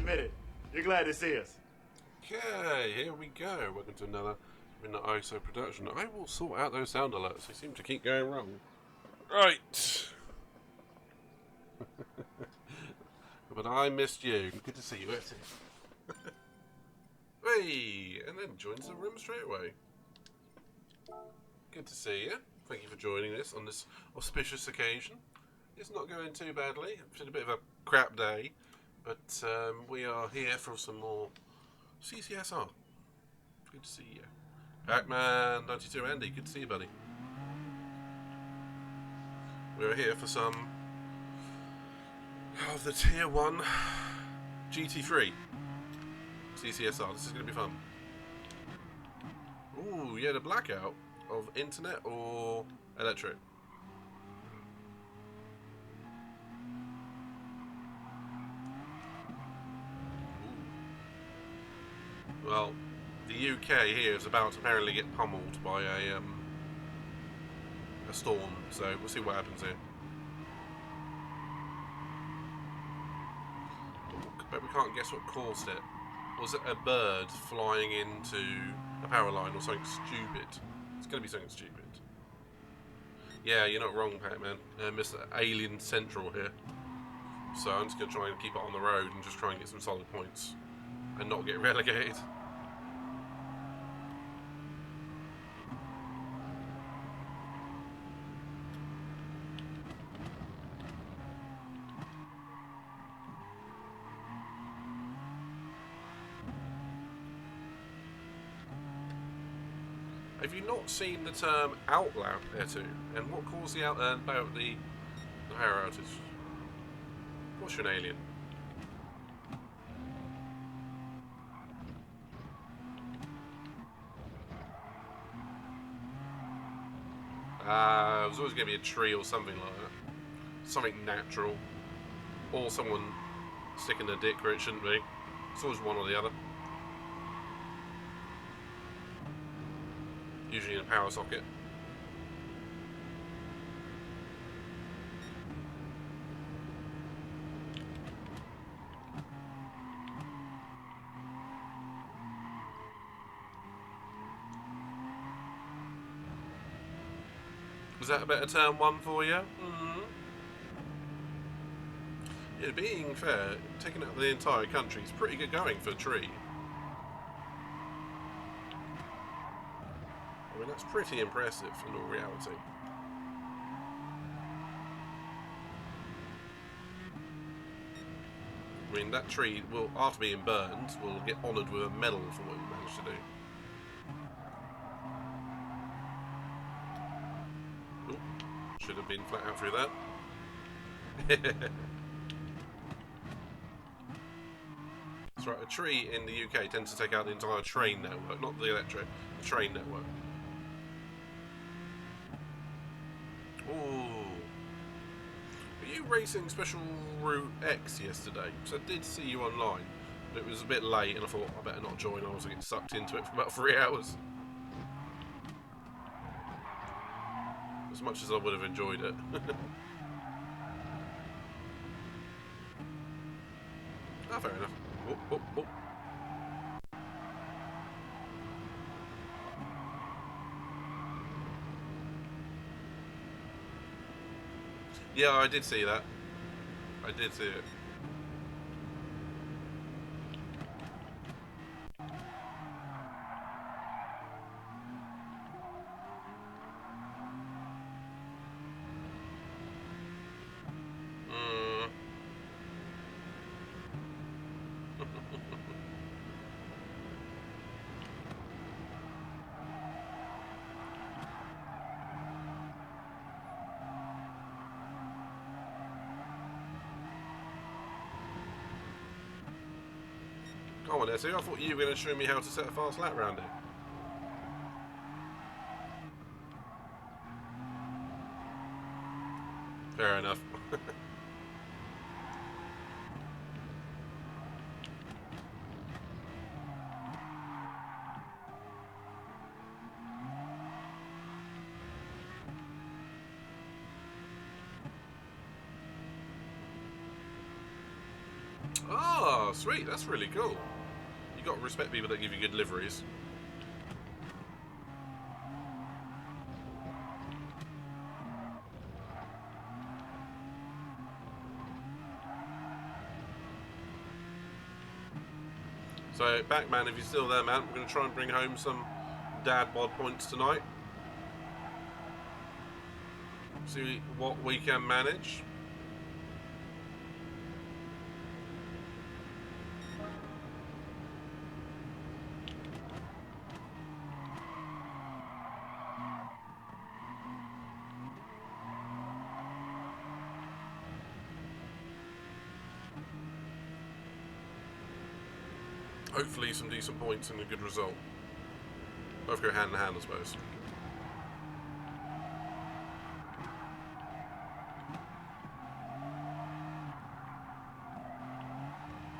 minute. You're glad to see us. Okay, here we go. Welcome to another Midnight ISO production. I will sort out those sound alerts. They seem to keep going wrong. Right. But I missed you. Good to see you, Etty. Hey, and then joins the room straight away. Good to see you. Thank you for joining us on this auspicious occasion. It's not going too badly. It's been a bit of a crap day, but we are here for some more CCSR. Good to see you. Pac-Man92 Andy, good to see you, buddy. We're here for some of the Tier 1 GT3 CCSR. This is going to be fun. Ooh, yeah, the blackout of internet or electric. Ooh. Well, the UK here is about to apparently get pummeled by a storm, so we'll see what happens here. But we can't guess what caused it. Was it a bird flying into a power line or something stupid? It's going to be something stupid. Yeah, you're not wrong, Pac-Man. Mr. Alien Central here. So I'm just going to try and keep it on the road and just try and get some solid points. And not get relegated. Have you not seen the term outloud there too? And what caused the about the power outage? What's your alien? There's always going to be a tree or something like that. Something natural. Or someone sticking their dick where it shouldn't be. It's always one or the other. Usually in a power socket. Was that a better turn one for you? Mm-hmm. Yeah, being fair, taking out the entire country is pretty good going for a tree. I mean, that's pretty impressive in all reality. I mean, that tree will, after being burned, will get honoured with a medal for what you managed to do. Ooh, should have been flat out through that. That's right, a tree in the UK tends to take out the entire train network, not the electric, the train network. Ooh. Were you racing Special Route X yesterday? Because I did see you online, but it was a bit late and I thought I better not join. I was getting sucked into it for about 3 hours. As much as I would have enjoyed it. Ah, fair enough. Oh, oh, oh. Yeah, I did see that. I did see it. Come on, Essie, I thought you were going to show me how to set a fast lap round it. Fair enough. Ah, Oh, sweet. That's really cool. You got to respect people that give you good liveries. So, Backman, if you're still there, man, we're going to try and bring home some dad bod points tonight. See what we can manage. Hopefully some decent points and a good result. Both go hand in hand, I suppose.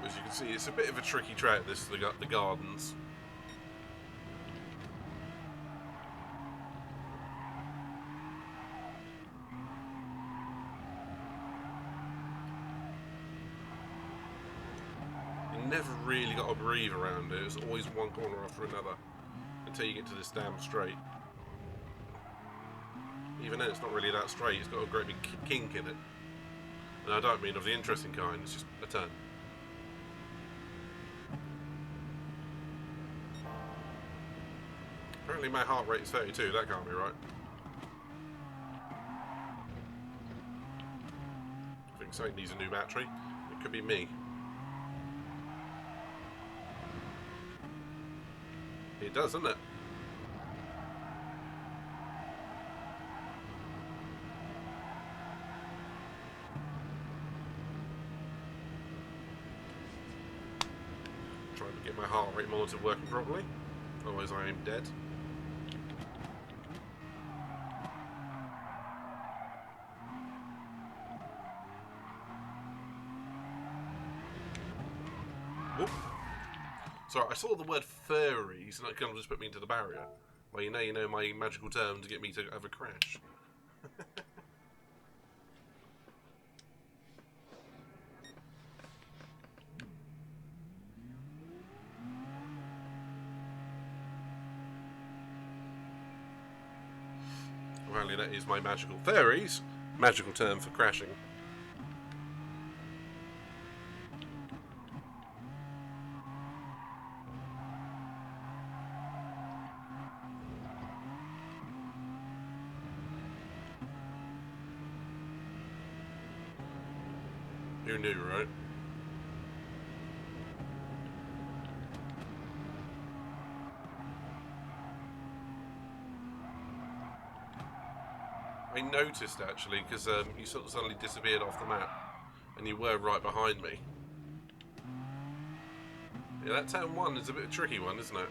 As you can see, it's a bit of a tricky track, this, the Gardens. Never really got to breathe around it. It's always one corner after another until you get to this damn straight. Even then, it's not really that straight. It's got a great big kink in it. And I don't mean of the interesting kind. It's just a turn. Apparently my heart rate is 32. That can't be right. I think something needs a new battery. It could be me. It does, doesn't it? Trying to get my heart rate monitor working properly, otherwise I am dead. Whoop. Sorry, I saw the word furries and it kind of just put me into the barrier. Well, you know my magical term to get me to have a crash. Apparently that is my magical furries magical term for crashing. Who knew, right? I noticed actually because you sort of suddenly disappeared off the map and you were right behind me. Yeah, that turn 1 is a bit of a tricky one, isn't it?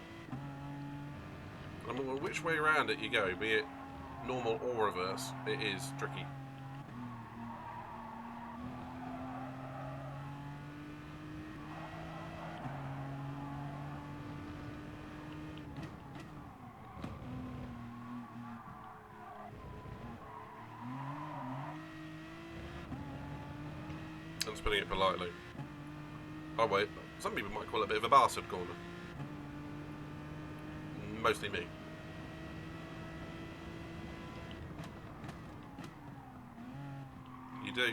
I mean, which way around it you go, be it normal or reverse, it is tricky. I'm just putting it politely. Oh wait, some people might call it a bit of a bastard corner. Mostly me. You do.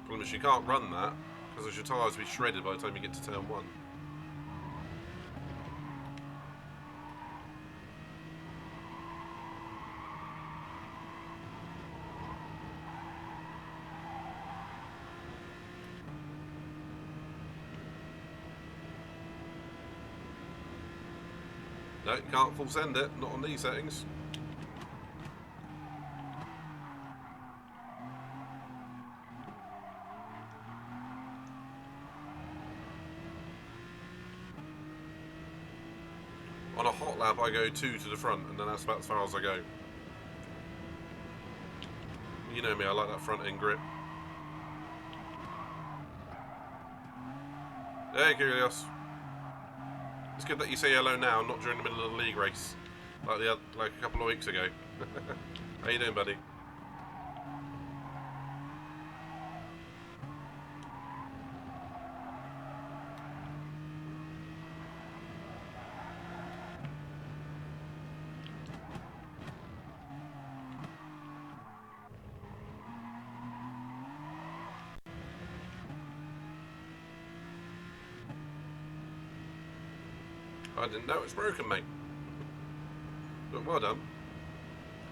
Problem is you can't run that, because your tyres will be shredded by the time you get to turn 1. No, you can't full send it, not on these settings. On a hot lap I go 2 to the front and then that's about as far as I go. You know me, I like that front end grip. Hey Kyrgios. It's good that you say hello now, not during the middle of the league race, like a couple of weeks ago. How you doing, buddy? I didn't know it's broken, mate. But well done.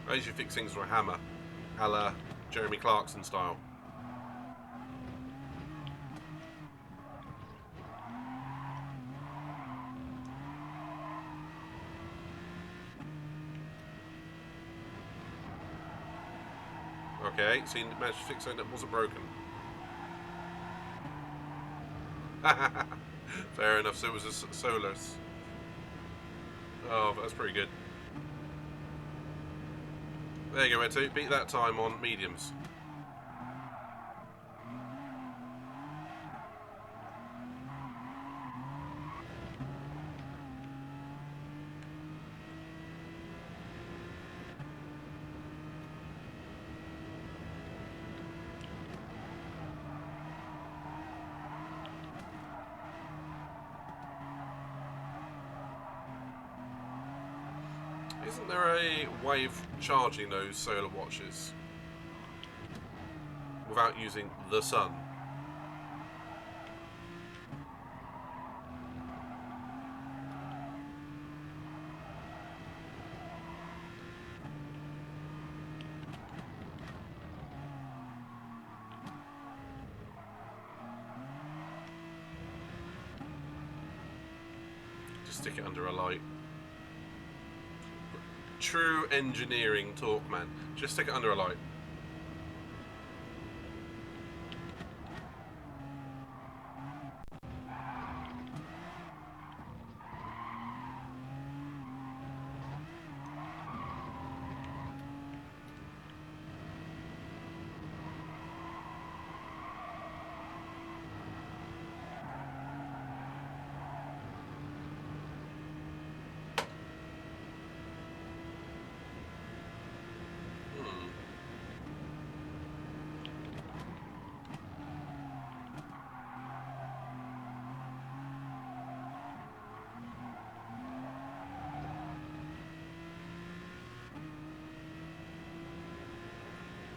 I usually fix things with a hammer, a la Jeremy Clarkson style. Okay, so you managed to fix something that wasn't broken. Fair enough, so it was a Solus. Oh, that's pretty good. There you go, Ed2. Beat that time on mediums. Isn't there a way of charging those solar watches without using the sun? Just stick it under a light. True engineering talk, man. Just stick it under a light.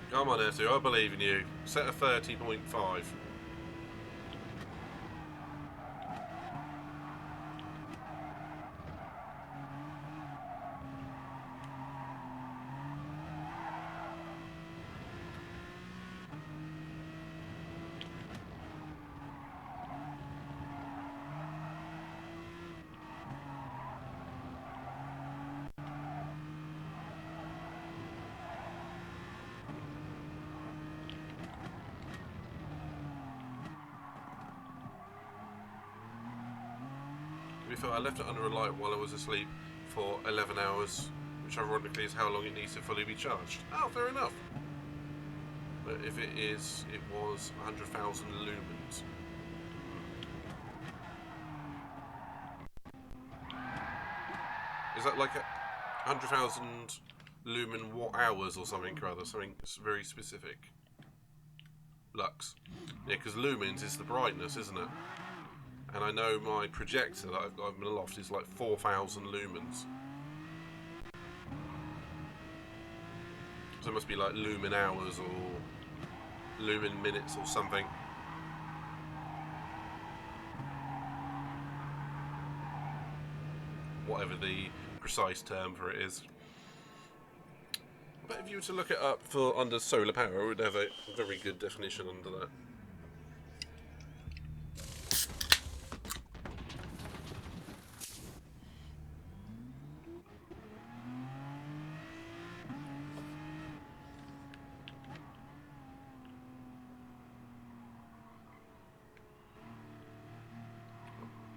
Come on, Etu, I believe in you. Set a 30.5. I left it under a light while I was asleep for 11 hours, which ironically is how long it needs to fully be charged. Oh, fair enough. But if it is, it was 100,000 lumens. Is that like 100,000 lumen watt hours or something or other? Something very specific. Lux. Yeah, because lumens is the brightness, isn't it? And I know my projector that I've got in the loft is like 4,000 lumens. So it must be like lumen hours or lumen minutes or something. Whatever the precise term for it is. But if you were to look it up for under solar power, it would have a very good definition under that.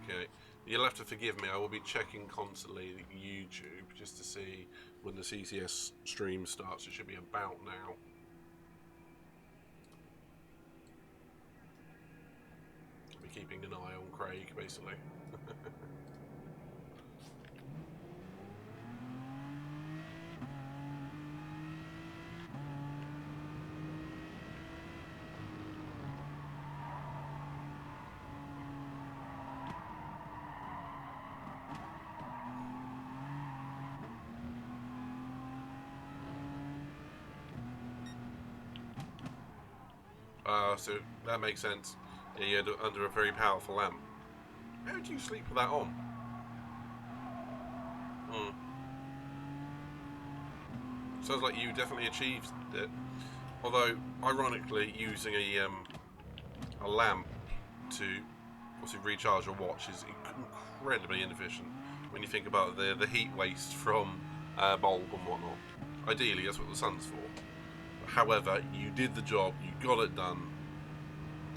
Okay, you'll have to forgive me, I will be checking constantly YouTube just to see when the CCS stream starts. It should be about now. I'll be keeping an eye on Craig, basically. So that makes sense. Yeah, you're under a very powerful lamp. How do you sleep with that on? Sounds like you definitely achieved it. Although, ironically, using a lamp to obviously recharge your watch is incredibly inefficient when you think about the heat waste from a bulb and whatnot. Ideally, that's what the sun's for. However, you did the job, you got it done.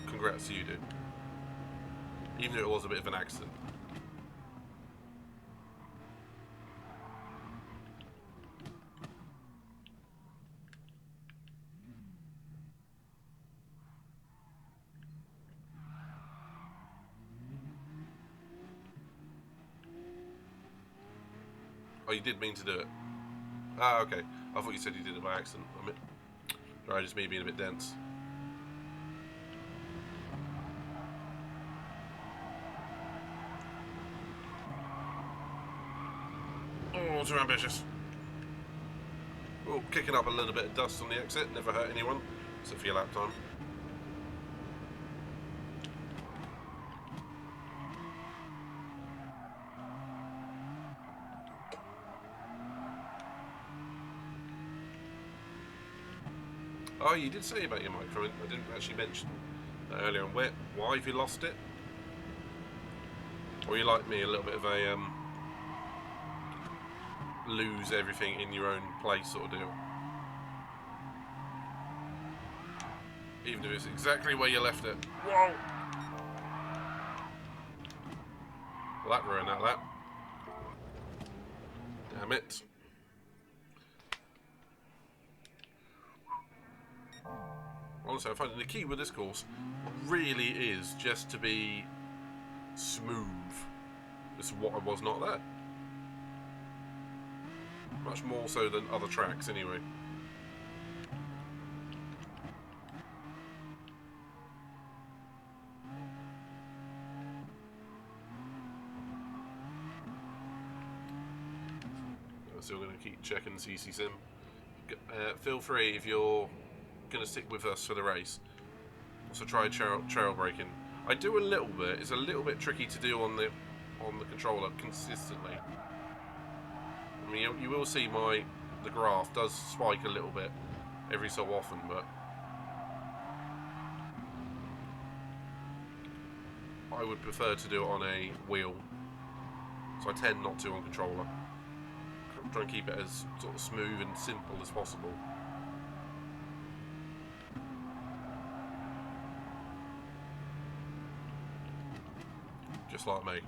Congrats to you, dude. Even if it was a bit of an accident. Oh, you did mean to do it. Ah, okay. I thought you said you did it by accident. I mean, sorry, just me being a bit dense. Oh, too ambitious. Oh, kicking up a little bit of dust on the exit. Never hurt anyone, except for your lap time. Oh, you did say about your microphone. I didn't actually mention that earlier on. Why have you lost it? Or you like me, a little bit of a lose everything in your own place sort of deal? Even if it's exactly where you left it. Whoa! Well, that ruined that lap. Damn it. Honestly, I find the key with this course really is just to be smooth. This is what I was not there. Much more so than other tracks, anyway. I'm still going to keep checking CC Sim. Feel free if you're going to stick with us for the race. Also try trail braking. I do a little bit. It's a little bit tricky to do on the controller consistently. I mean, you will see the graph does spike a little bit every so often, but I would prefer to do it on a wheel. So I tend not to on controller. Try and keep it as sort of smooth and simple as possible. Just like me.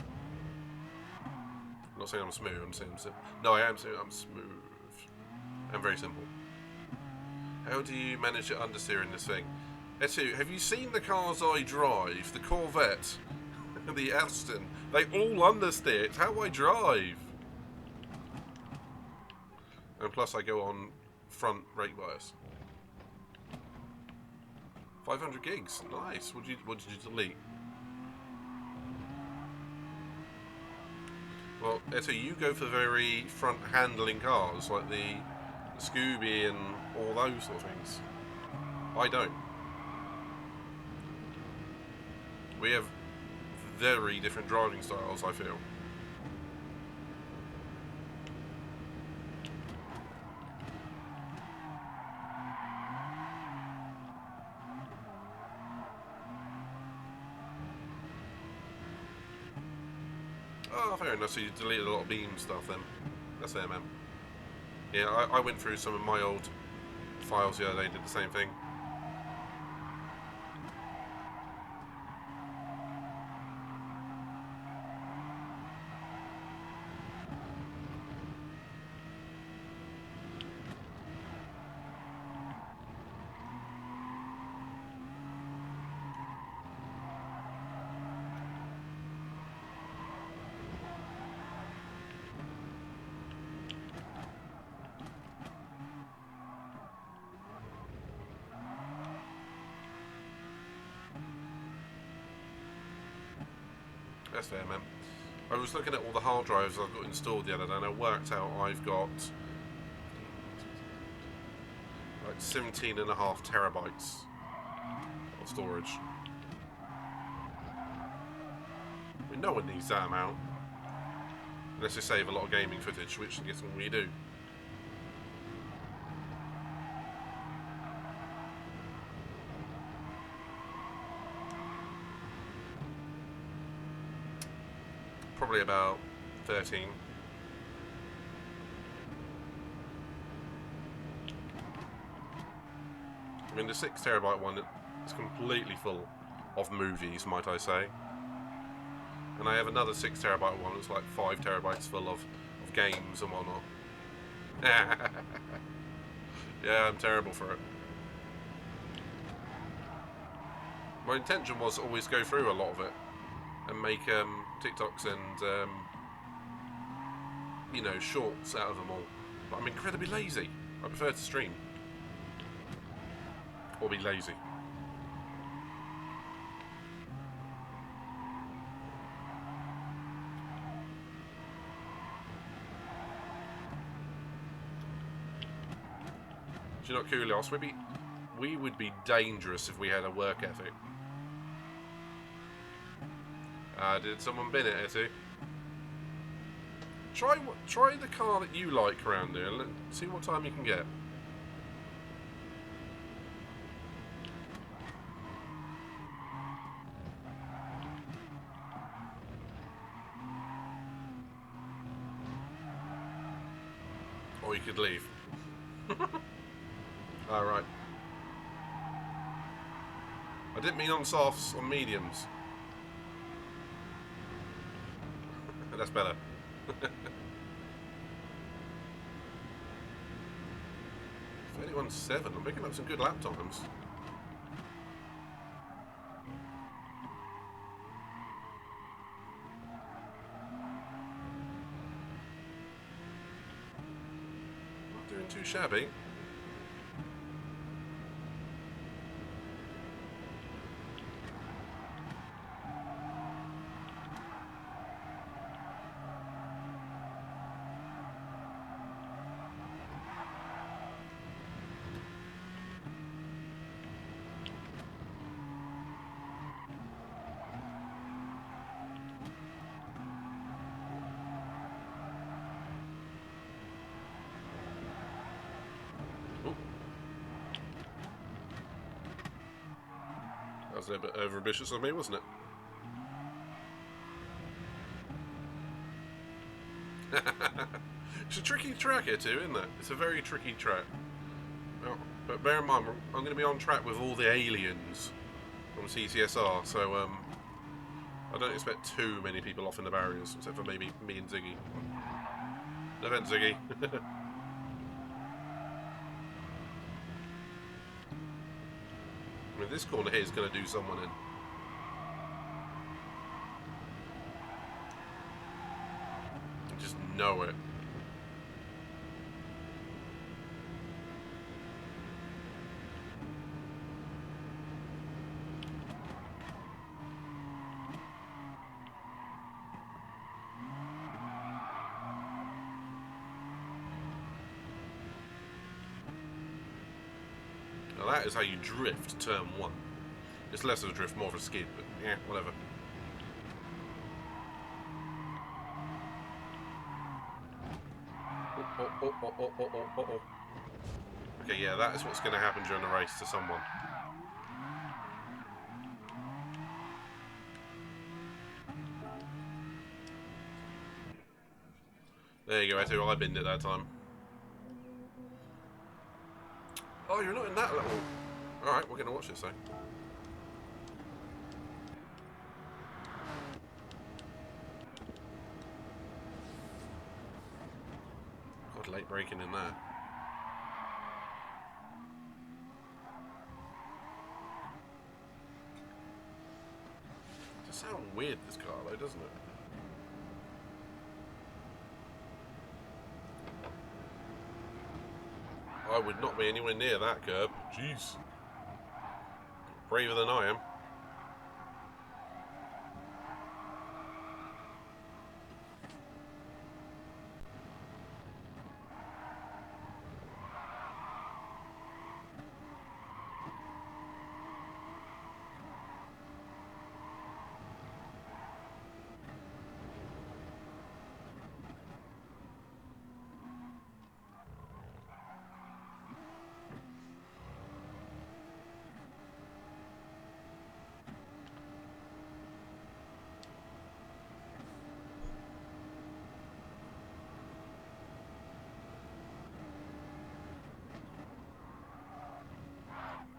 I'm not saying I'm smooth, I'm saying I'm simple. No, I am saying I'm smooth. I'm very simple. How do you manage to understeer in this thing? Etu, have you seen the cars I drive? The Corvette, the Aston, they all understeer. It's how I drive. And plus I go on front rate bias. 500 gigs, nice. What did you delete? Well, so you go for very front handling cars like the Scooby and all those sort of things. I don't. We have very different driving styles, I feel. Oh, fair enough. So you deleted a lot of beam stuff then. That's fair, man. Yeah, I went through some of my old files the other day, did the same thing. That's fair, man. I was looking at all the hard drives I've got installed the other day, and I worked out I've got like 17.5 terabytes of storage. I mean, no one needs that amount. Unless they save a lot of gaming footage, which I guess we do. probably about 13. I mean, the 6 terabyte one is completely full of movies, might I say. And I have another 6 terabyte one that's like 5 terabytes full of games and whatnot. Yeah, I'm terrible for it. My intention was to always go through a lot of it and make TikToks and you know, shorts out of them all. But I'm incredibly lazy. I prefer to stream or be lazy. Do you know what, Kulios? We would be dangerous if we had a work ethic. Did someone bin it, Etu? Try the car that you like around here. Let's see what time you can get. Or you could leave. Alright. I didn't mean on softs, on mediums. That's better. 31.7. I'm picking up some good lap times. Not doing too shabby. That was a bit over-ambitious of me, wasn't it? It's a tricky track here too, isn't it? It's a very tricky track. Oh, but bear in mind, I'm going to be on track with all the aliens from CCSR, so I don't expect too many people off in the barriers, except for maybe me and Ziggy. No offense, Ziggy. I mean, this corner here is going to do someone in. I just know it. Now that is how you drift turn 1. It's less of a drift, more of a skid, but yeah, whatever. Oh. Okay, yeah, that is what's going to happen during the race to someone. There you go, Etu, I binned it that time. Oh, you're not in that level. Alright, we're going to watch this though. God, late braking in there. It does sound weird, this car though, doesn't it? I would not be anywhere near that curb. Jeez. Braver than I am.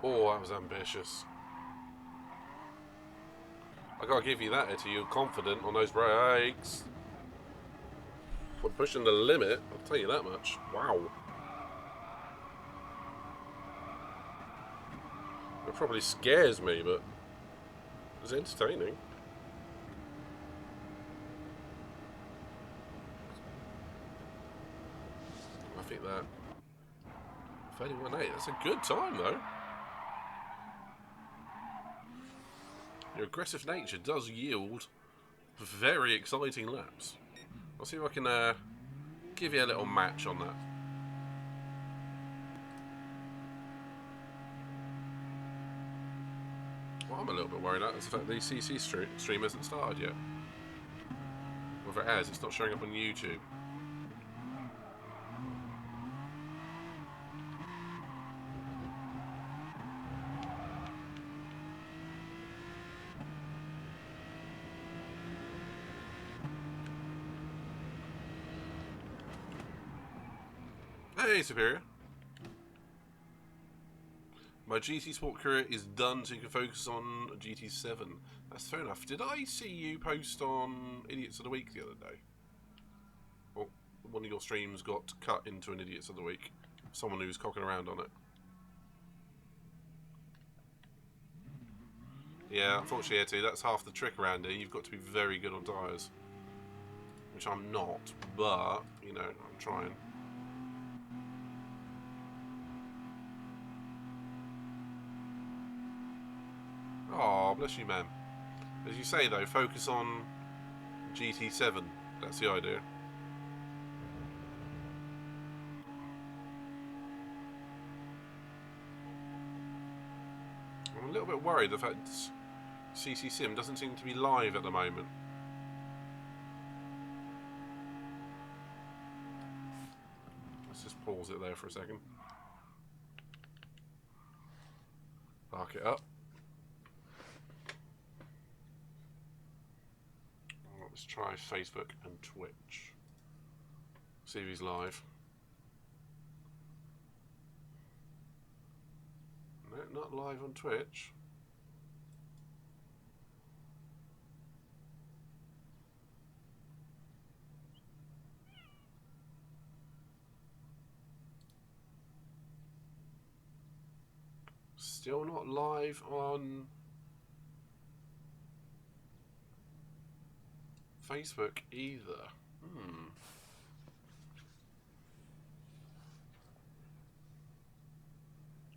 Oh, that was ambitious. I gotta give you that, Eddie. You're confident on those brakes. For pushing the limit, I'll tell you that much. Wow. It probably scares me, but it's entertaining. I think that 31.8, that's a good time though. Your aggressive nature does yield very exciting laps. I'll see if I can give you a little match on that. What I'm a little bit worried about is the fact that the CC stream hasn't started yet. Or if it has, it's not showing up on YouTube. Hey, Superior. My GT Sport career is done, so you can focus on GT7. That's fair enough. Did I see you post on Idiots of the Week the other day? Well, one of your streams got cut into an Idiots of the Week. Someone who was cocking around on it. Yeah, unfortunately, Eddie, that's half the trick around here. You've got to be very good on tyres. Which I'm not, but, you know, I'm trying. Oh, bless you, man. As you say, though, focus on GT7. That's the idea. I'm a little bit worried the fact CC Sim doesn't seem to be live at the moment. Let's just pause it there for a second. Park it up. Let's try Facebook and Twitch. See if he's live. No, not live on Twitch. Still not live on Facebook either.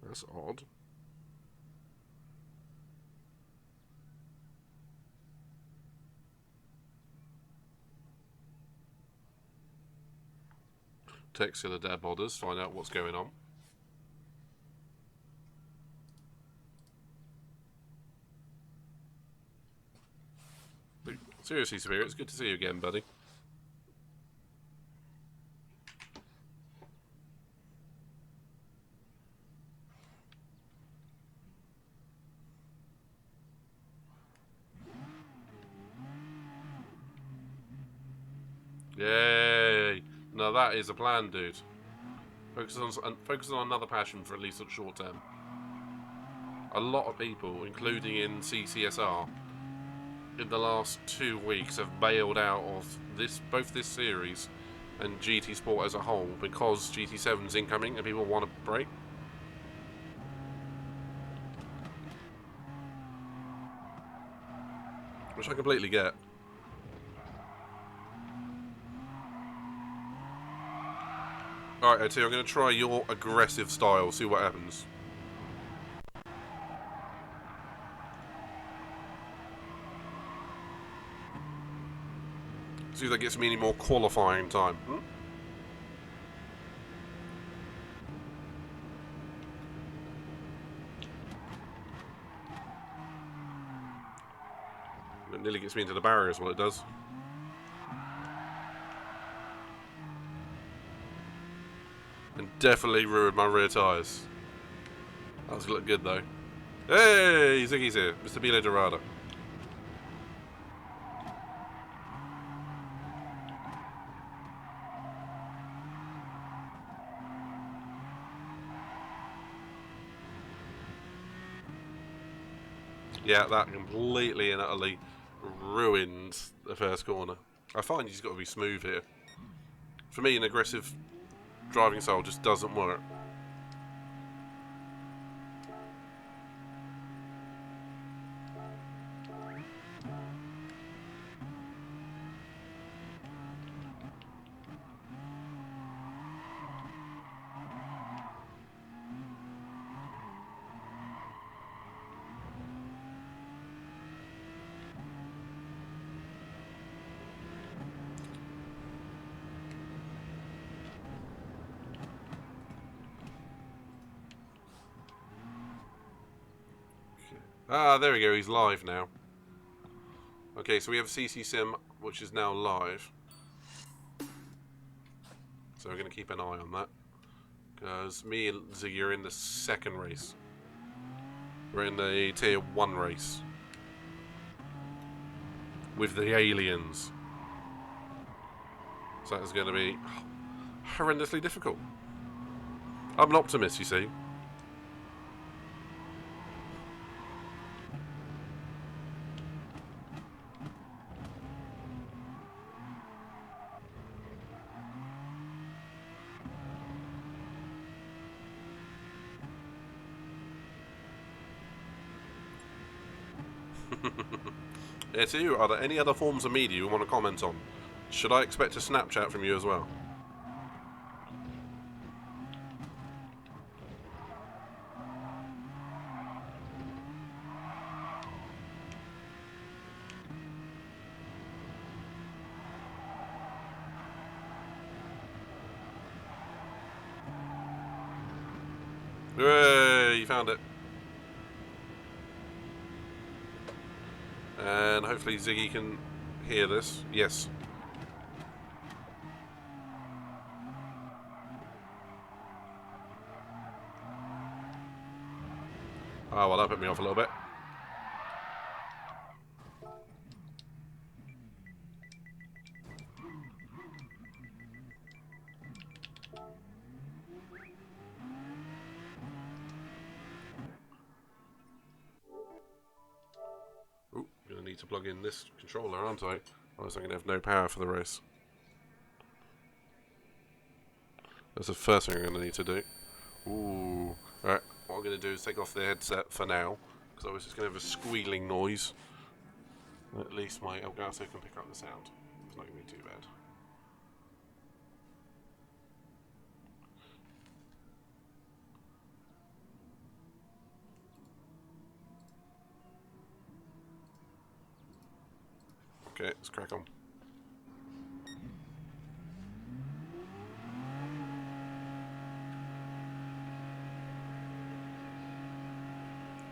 That's odd. Text the dad modders, find out what's going on. But seriously, Spirit, it's good to see you again, buddy. Yay! Now that is a plan, dude. Focus on another passion for at least the short term. A lot of people, including in CCSR, in the last 2 weeks have bailed out of both this series and GT Sport as a whole because GT7's incoming and people want a break. Which I completely get. Alright, Eddie, I'm going to try your aggressive style, see what happens. See if that gets me any more qualifying time. It nearly gets me into the barriers while it does. And definitely ruined my rear tyres. That was looking good though. Hey, Ziggy's here, Mr. Bilo Dorado. Yeah, that completely and utterly ruined the first corner. I find he's got to be smooth here. For me, an aggressive driving style just doesn't work. Ah, there we go, he's live now. Okay, so we have CC Sim, which is now live. So we're going to keep an eye on that. Because me and Ziggy are in the second race. We're in the tier 1 race. With the aliens. So that is going to be horrendously difficult. I'm an optimist, you see. Yeah, to you, are there any other forms of media you want to comment on? Should I expect a Snapchat from you as well? Hooray! You found it. And hopefully Ziggy can hear this. Yes. Oh, well, that put me off a little bit. Ooh, I'm going to need to plug in this controller, aren't I? Otherwise I'm going to have no power for the race. That's the first thing I'm going to need to do. Ooh. Alright, what I'm going to do is take off the headset for now. Because I was just going to have a squealing noise. At least my Elgato can pick up the sound. It's not going to be too bad. Okay, let's crack on.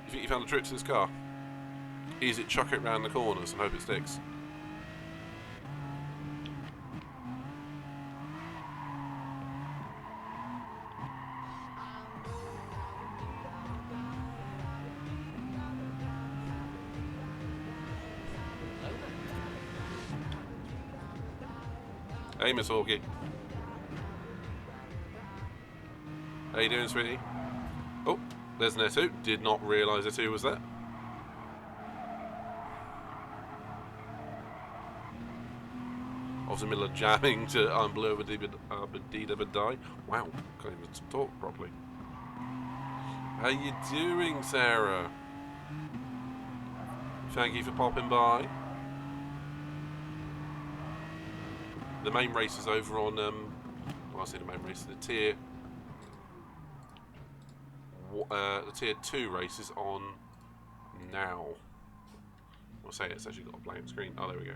You think you found a trick to this car? Easy to chuck it round the corners and hope it sticks. Hey, Miss Hawkey. How you doing, sweetie? Oh, there's an N2. Did not realise N2 was there. I was in the middle of jamming to I'm Blue Abadida But Die. Wow, can't even talk properly. How you doing, Sarah? Thank you for popping by. The main race is over on, well, I say the main race, the tier 2 race is on now. I'll say it's actually got a blank screen. Oh, there we go.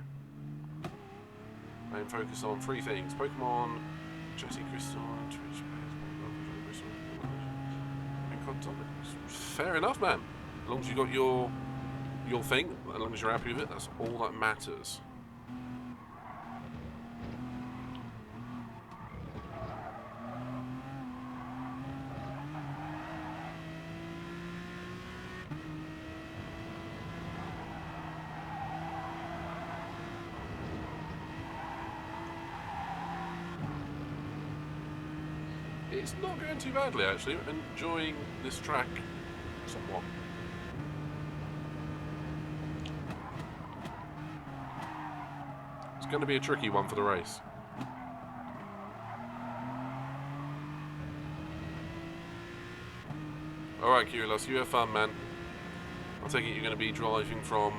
I'm focused on 3 things: Pokemon, Jesse Crystal, and Twitch. Fair enough, man. As long as you got your thing, as long as you're happy with it, that's all that matters. It's not going too badly, actually. I'm enjoying this track somewhat. going to be a tricky one for the race. Alright, Curious, you have fun, man. I take it you're going to be driving from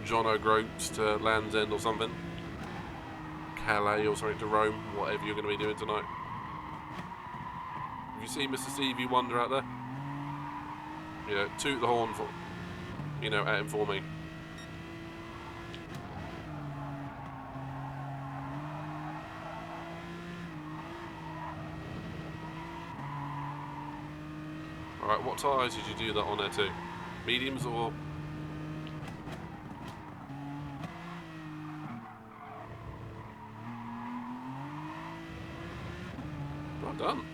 John O'Groats to Land's End or something. Calais or something to Rome, whatever you're going to be doing tonight. Have you seen Mr. Stevie Wonder out there? Yeah, toot the horn for, at him for me. Alright, what tyres did you do that on there too? Mediums or... Well done.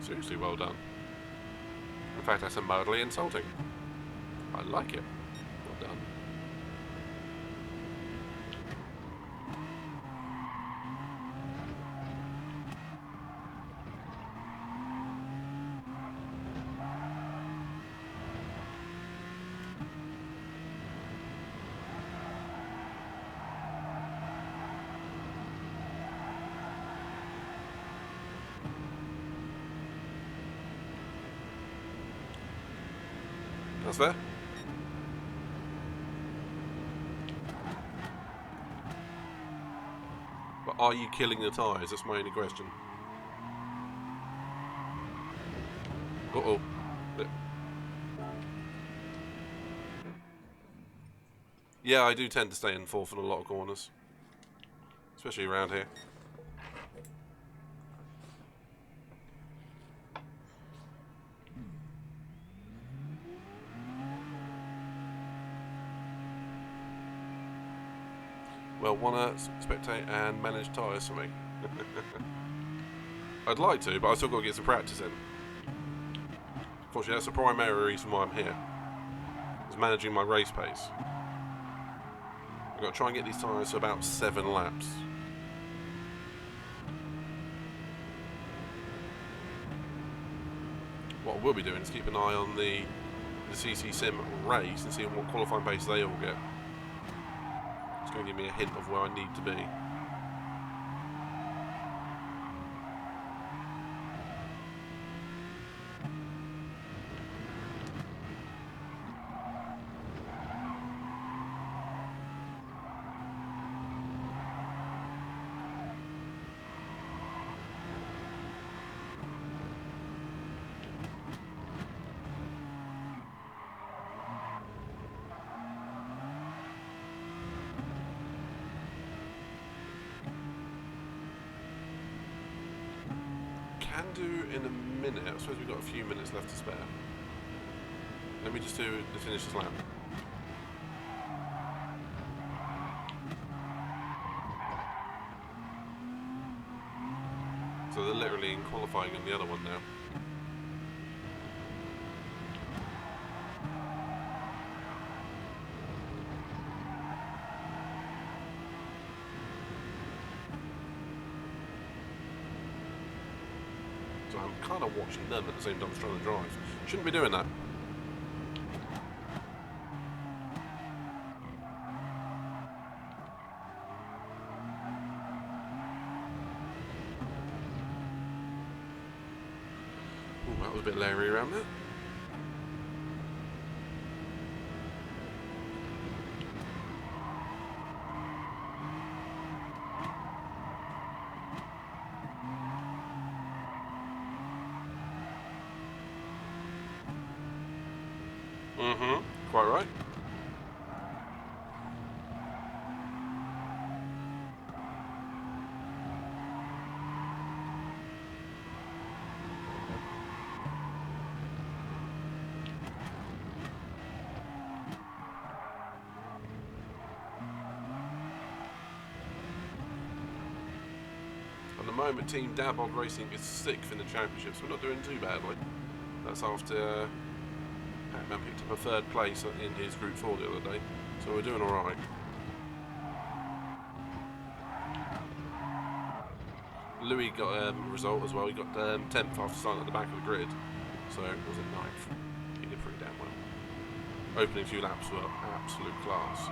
Seriously well done. In fact, that's mildly insulting. I like it. Well done. That's there. But are you killing the tyres? That's my only question. Uh-oh. Yeah, I do tend to stay in fourth in a lot of corners. Especially around here. Well, wanna spectate and manage tyres for me? I'd like to, but I still got to get some practice in. Unfortunately, that's the primary reason why I'm here. Is managing my race pace. I've got to try and get these tyres to about 7 laps. What I will be doing is keep an eye on the CC Sim race and seeing what qualifying pace they all get. It's going to give me a hint of where I need to be. Can do in a minute. I suppose we've got a few minutes left to spare. Let me just do the finish this lap. So they're literally in qualifying on the other one now. So I'm kind of watching them at the same time as trying to drive. Shouldn't be doing that. Ooh, that was a bit leery around there. Quite right. At the moment, Team Dabod Racing is 6th in the championships. We're not doing too badly. That's after Pac-Man picked up a 3rd place in his Group 4 the other day, so we're doing alright. Louis got a result as well. He got 10th after starting at the back of the grid, so it was a 9th. He did pretty damn well. Opening few laps were absolute class.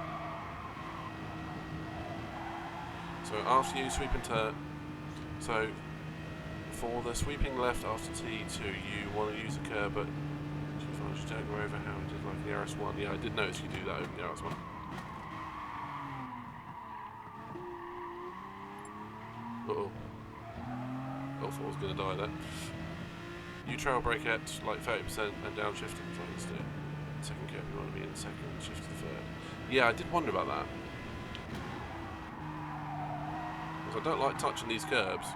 So after you sweep into... So for the sweeping left after T2, you want to use the curb, but you don't go over how it did like the RS1. Yeah, I did notice you do that over the RS1. Uh-oh. L4's going to die there. You trail brake at like 30% and downshifting, so let's do it. Second curve, you want to be in second, shift to third. Yeah, I did wonder about that. Because I don't like touching these curbs.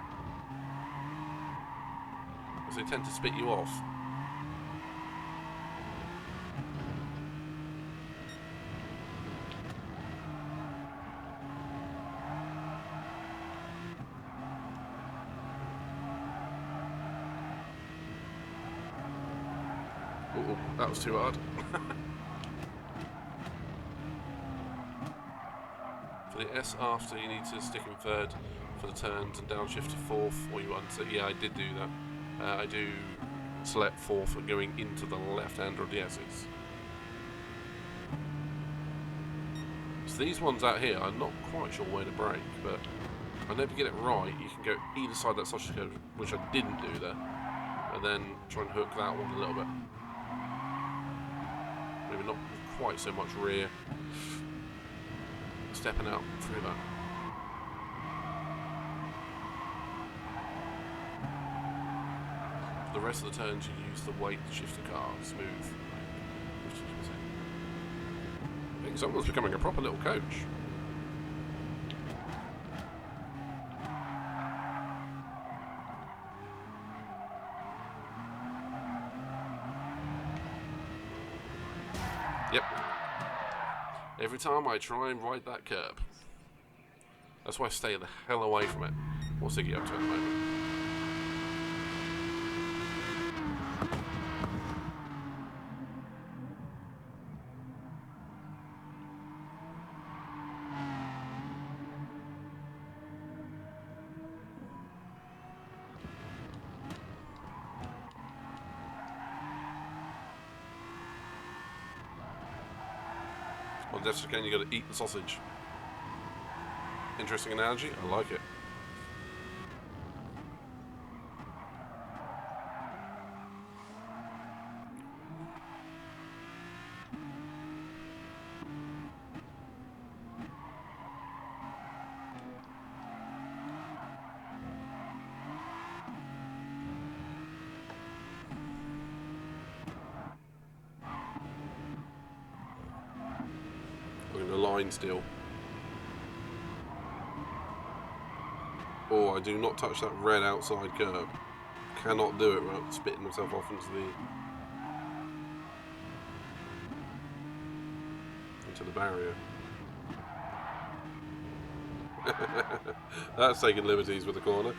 Because they tend to spit you off. Uh-oh, that was too hard. For the S after, you need to stick in third for the turns and downshift to fourth, or you want to. Yeah, I did do that. I do select fourth and going into the left-hander of the S's. So these ones out here, I'm not quite sure where to brake, but I know if you get it right, you can go either side of that sausage curve, which I didn't do there, and then try and hook that one a little bit. Maybe not quite so much rear. Stepping out through that. For the rest of the turns, you use the weight to shift the car smooth. I think someone's becoming a proper little coach. Yep. Every time I try and ride that curb. That's why I stay the hell away from it. What's Iggy up to at the moment? On Death again, you got to eat the sausage. Interesting analogy. I like it. We're in the line still. Oh, I do not touch that red outside curb. Cannot do it without spitting myself off into the barrier. That's taking liberties with the corner.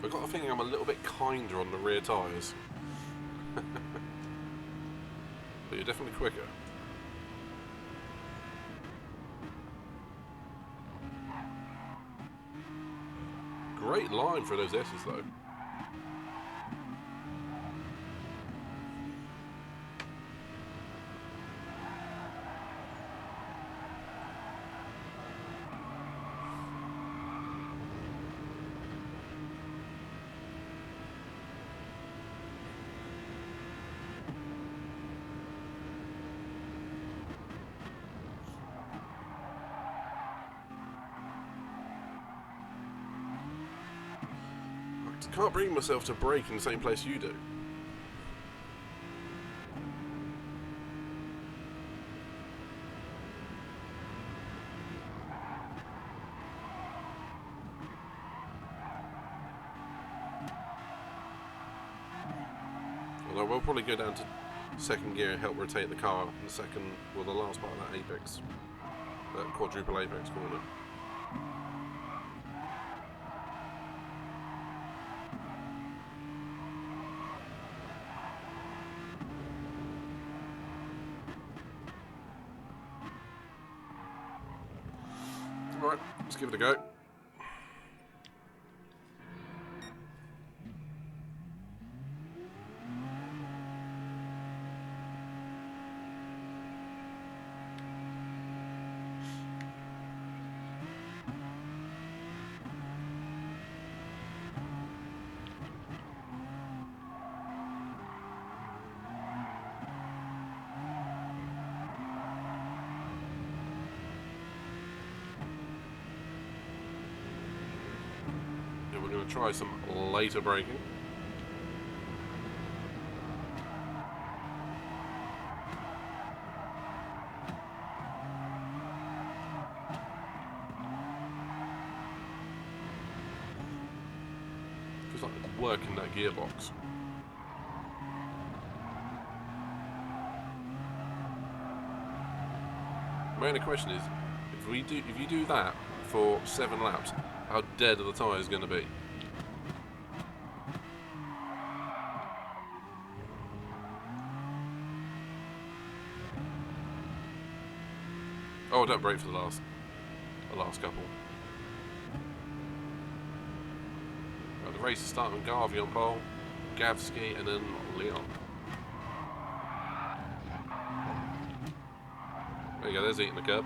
I've got a feeling I'm a little bit kinder on the rear tyres. But you're definitely quicker. Great line for those S's though. I can't bring myself to brake in the same place you do. Although we'll probably go down to second gear and help rotate the car in the second, well, the last part of that apex, that quadruple apex corner. Alright, let's give it a go. We're going to try some later braking. Feels like it's working that gearbox. My only question is, if you do that for 7 laps, how dead are the tyres going to be? Oh, don't brake for the last couple. Right, the race is starting with Garvey on pole, Gavsky, and then Leon. There you go, there's eating the curb.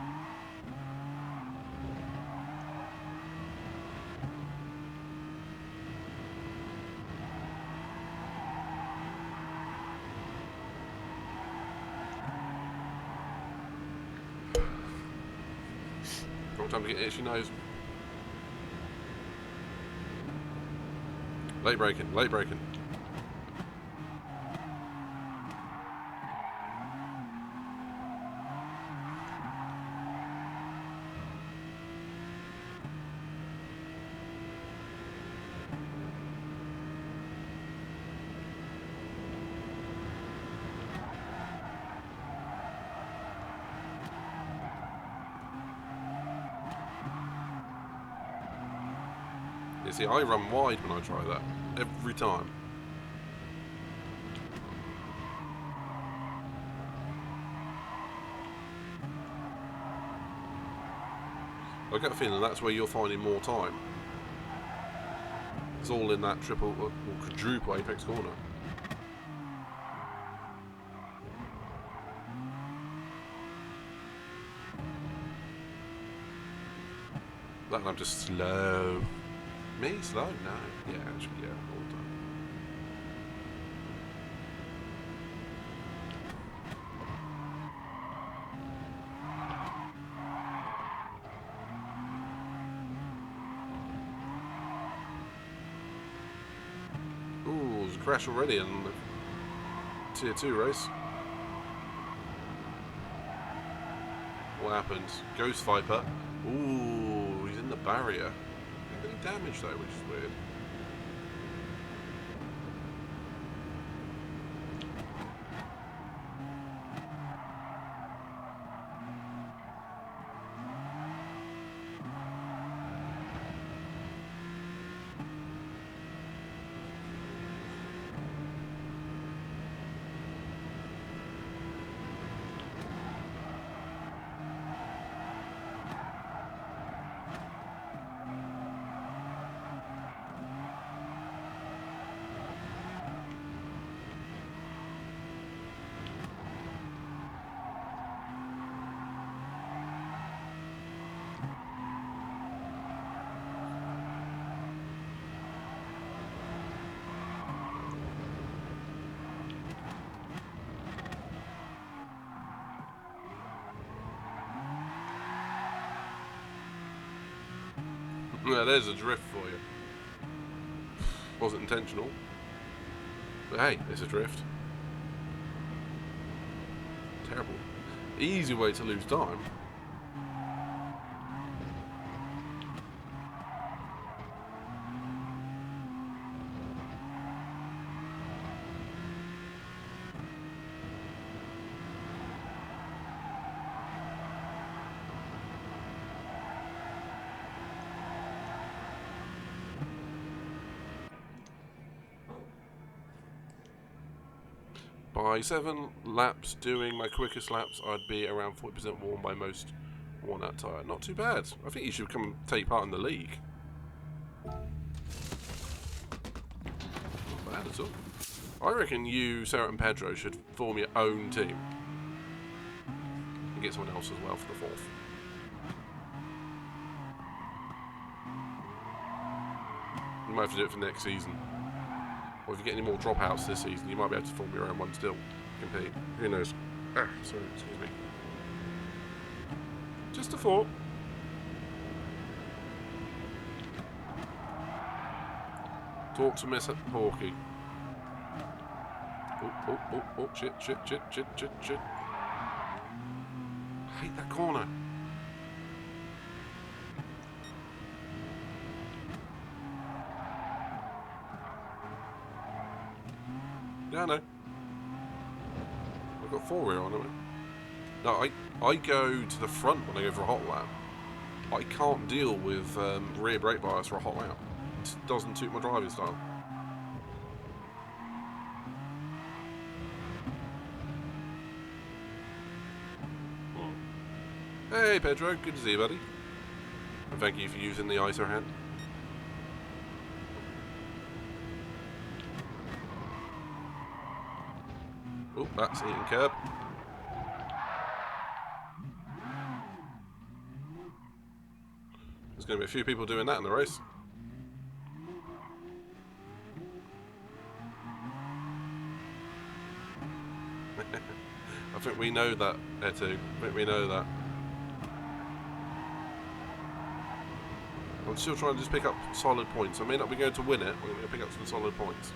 Wrong time to get itchy nose. Late braking, late braking. You see, I run wide when I try that, every time. I get a feeling that's where you're finding more time. It's all in that triple or quadruple apex corner. That I'm just slow. Me? Slow? No. Yeah, actually, yeah, all the time. Ooh, there's a crash already in the Tier 2 race. What happened? Ghost Viper. Ooh, he's in the barrier. Any damage though, which is weird. Yeah, there's a drift for you. Wasn't intentional. But hey, it's a drift. Terrible. Easy way to lose time. By 7 laps, doing my quickest laps, I'd be around 40% warm by most Worn out tyre. Not too bad. I think you should come and take part in the league. Not bad at all. I reckon you, Sarah and Pedro should form your own team. And get someone else as well for the 4th. You might have to do it for next season. Or if you get any more dropouts this season, you might be able to form your own one still. Compete. Who knows? Ah, sorry, excuse me. Just a thought. Talk to Miss Hawkey. Oh, shit. I hate that corner. Yeah, I know. I've got 4 rear on, haven't I? No, I go to the front when I go for a hot lap. I can't deal with rear brake bias for a hot lap. It doesn't suit my driving style. Hey Pedro, good to see you, buddy. And thank you for using the ISO hand. Oh, that's hitting curb. There's going to be a few people doing that in the race. I think we know that, Etu. I think we know that. I'm still trying to just pick up solid points. I may not be going to win it, but I'm going to pick up some solid points.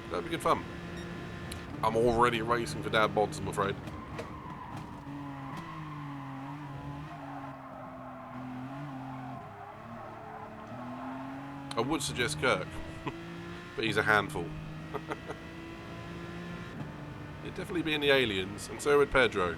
That'd be good fun. I'm already racing for Dad Bods, I'm afraid. I would suggest Kirk, but he's a handful. He'd definitely be in the aliens, and so would Pedro.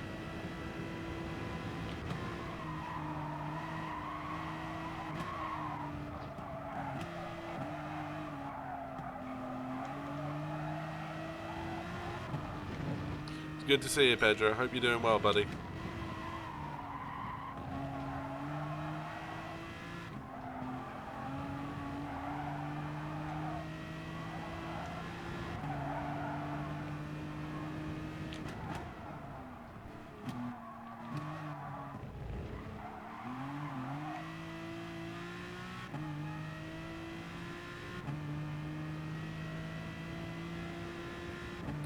It's good to see you, Pedro. Hope you're doing well, buddy.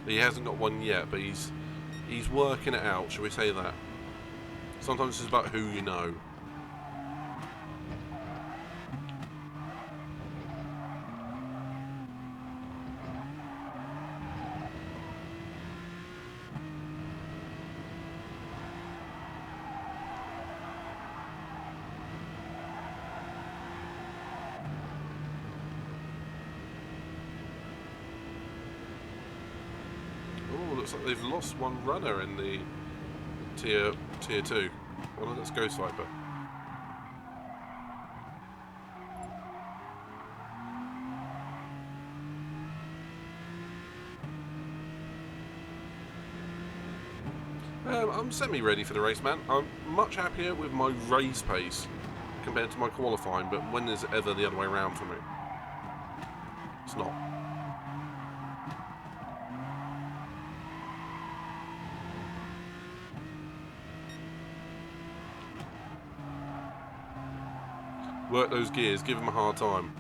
He hasn't got one yet, but he's working it out, shall we say that? Sometimes it's about who you know. Looks like they've lost one runner in the tier 2. Well, let's go Swiper. I'm semi-ready for the race, man. I'm much happier with my race pace compared to my qualifying, but when is it ever the other way around for me? It's not. Work those gears, give them a hard time.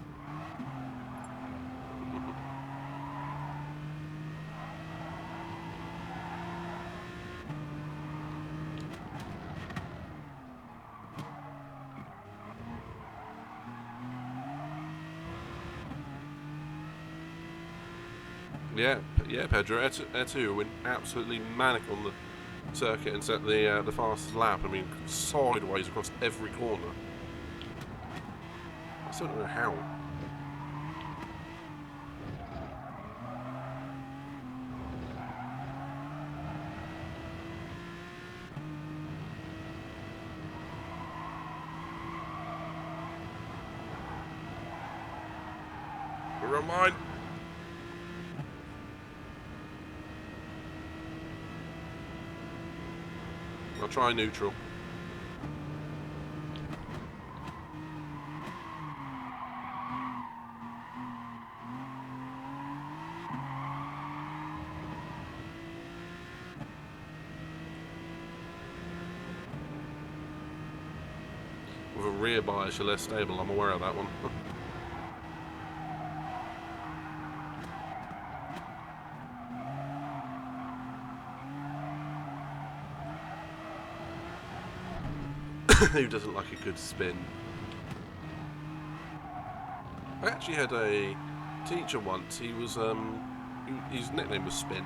Yeah, Pedro. Etu went absolutely manic on the circuit and set the fastest lap. I mean, sideways across every corner. I still don't know how. We're on mine. try neutral. With a rear bias, you're less stable. I'm aware of that one. Who doesn't like a good spin? I actually had a teacher once. He was his nickname was Spin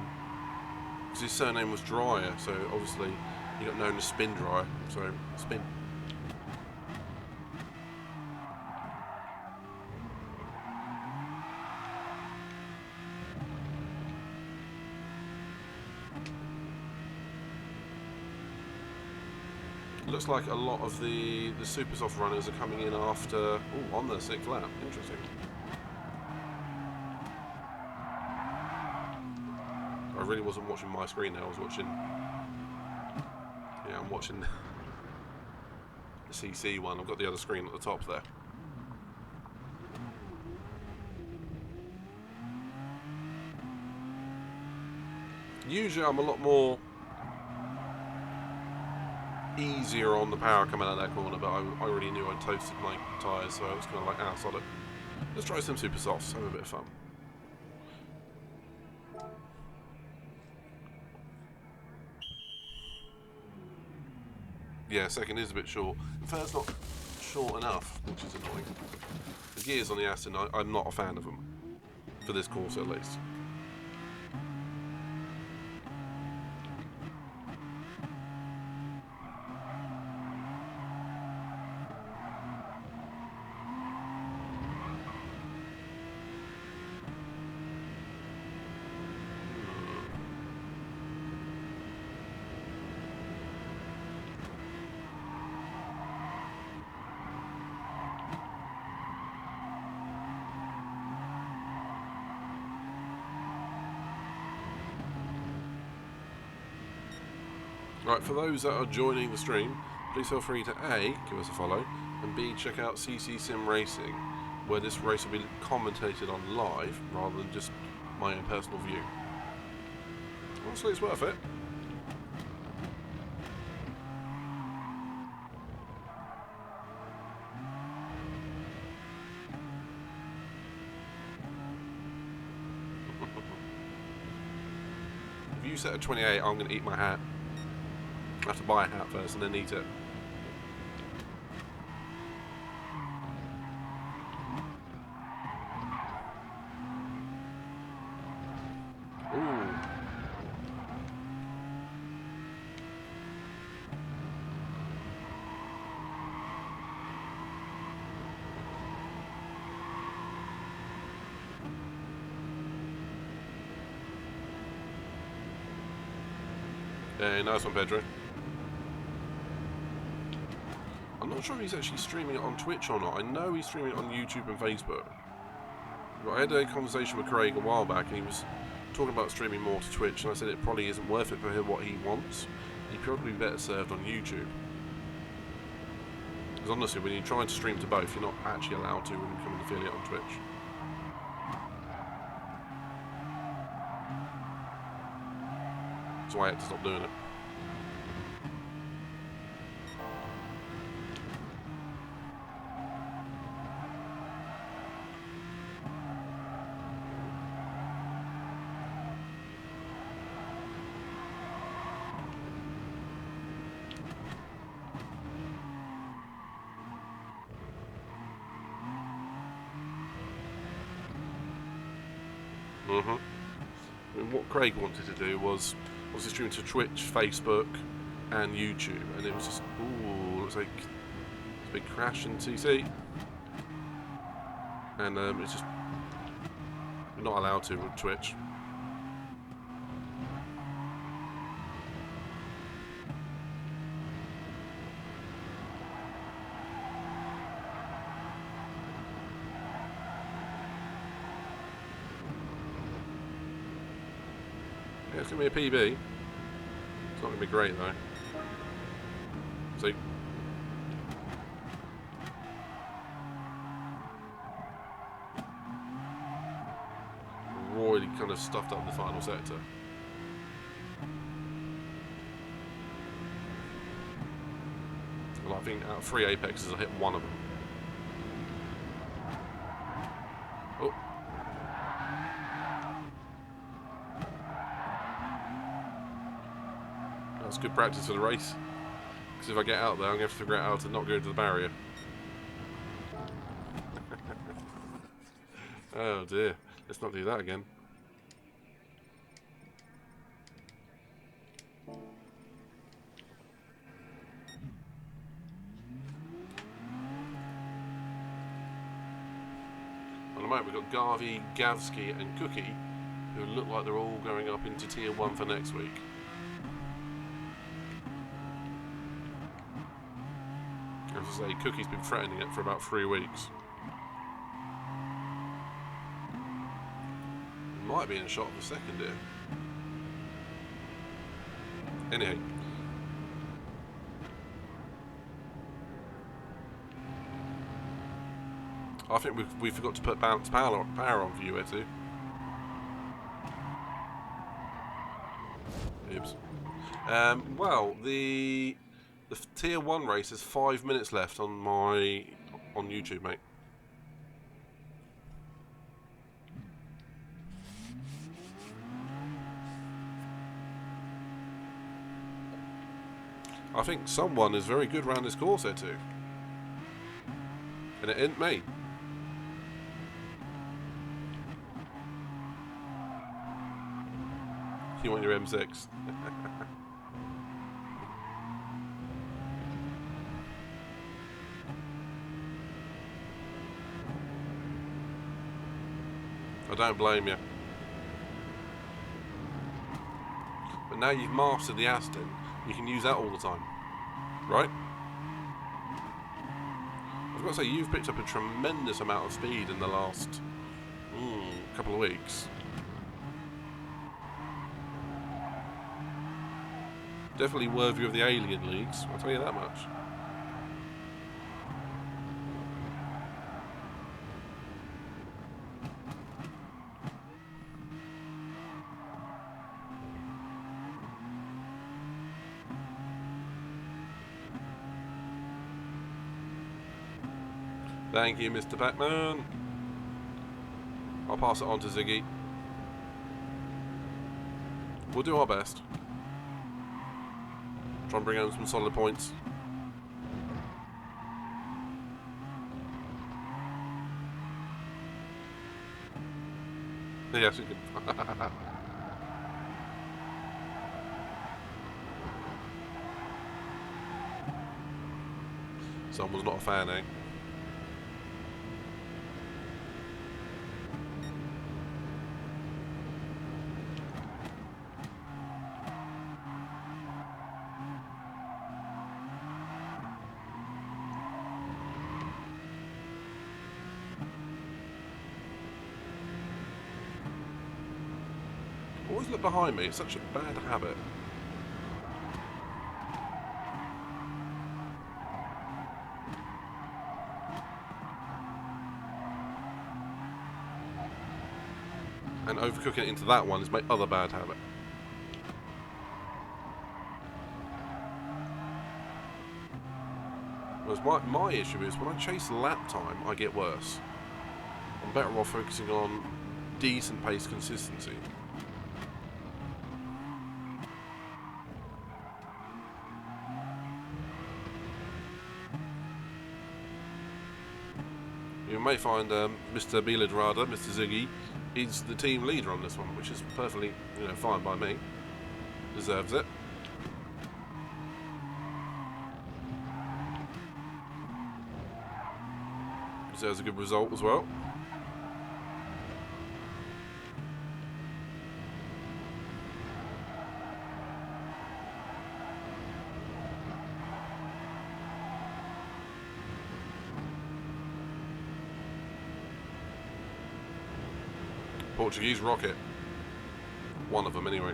because his surname was Dryer. So obviously he got known as Spin Dryer. So Spin. Looks like a lot of the super soft runners are coming in after on the 6th lap. Interesting. I really wasn't watching my screen there. I was watching. Yeah, I'm watching the CC one. I've got the other screen at the top there. Usually, I'm a lot more easier on the power coming out of that corner, but I already knew I'd toasted my tyres, so I was kind of like, sod it. Let's try some super softs, have a bit of fun. Yeah, second is a bit short. Third's not short enough, which is annoying. The gears on the Aston, I'm not a fan of them. For this course, at least. Right, for those that are joining the stream, please feel free to A, give us a follow, and B, check out CC Sim Racing, where this race will be commentated on live, rather than just my own personal view. Honestly, it's worth it. If you set at 28, I'm going to eat my hat. I have to buy a hat first and then eat it. Ooh. Yeah, nice one, Pedro. I'm not sure if he's actually streaming it on Twitch or not. I know he's streaming it on YouTube and Facebook. But I had a conversation with Craig a while back, and he was talking about streaming more to Twitch, and I said it probably isn't worth it for him what he wants. He'd probably be better served on YouTube. Because honestly, when you're trying to stream to both, you're not actually allowed to when you become an affiliate on Twitch. That's why I had to stop doing it. I mean, what Craig wanted to do was stream to Twitch, Facebook, and YouTube, and it was just, ooh, looks like a big crash in CC, and it's just we're not allowed to with Twitch. Yeah, it's going to be a PB. It's not going to be great, though. already kind of stuffed up the final sector. Well, I think out of 3 apexes, I hit one of them. Oh. That's good practice for the race. Because if I get out there, I'm going to have to figure out how to not go into the barrier. Oh dear. Let's not do that again. On the moment, we've got Garvey, Gavsky and Cookie, who look like they're all going up into Tier 1 for next week. As I say, Cookie's been threatening it for about 3 weeks. Might be in a shot of a second here. Anyhow. I think we forgot to put balance power on for you here too. Oops. Well, the Tier 1 race has 5 minutes left on YouTube, mate. I think someone is very good around this course here too. And it ain't me. You want your M6. I don't blame you. But now you've mastered the Aston, you can use that all the time. Right? I've got to say, you've picked up a tremendous amount of speed in the last couple of weeks. Definitely worthy of the Alien Leagues, I'll tell you that much. Thank you, Mr. Batman. I'll pass it on to Ziggy. We'll do our best. Try and bring home some solid points. Yes, we can. Someone's not a fan, eh? Always look behind me, it's such a bad habit. And overcooking it into that one is my other bad habit. Whereas my issue is when I chase lap time, I get worse. I'm better off focusing on decent pace consistency. You may find Mr. Biladrada, Mr. Ziggy, is the team leader on this one, which is perfectly, fine by me. Deserves it. Deserves a good result as well. Portuguese rocket. One of them, anyway.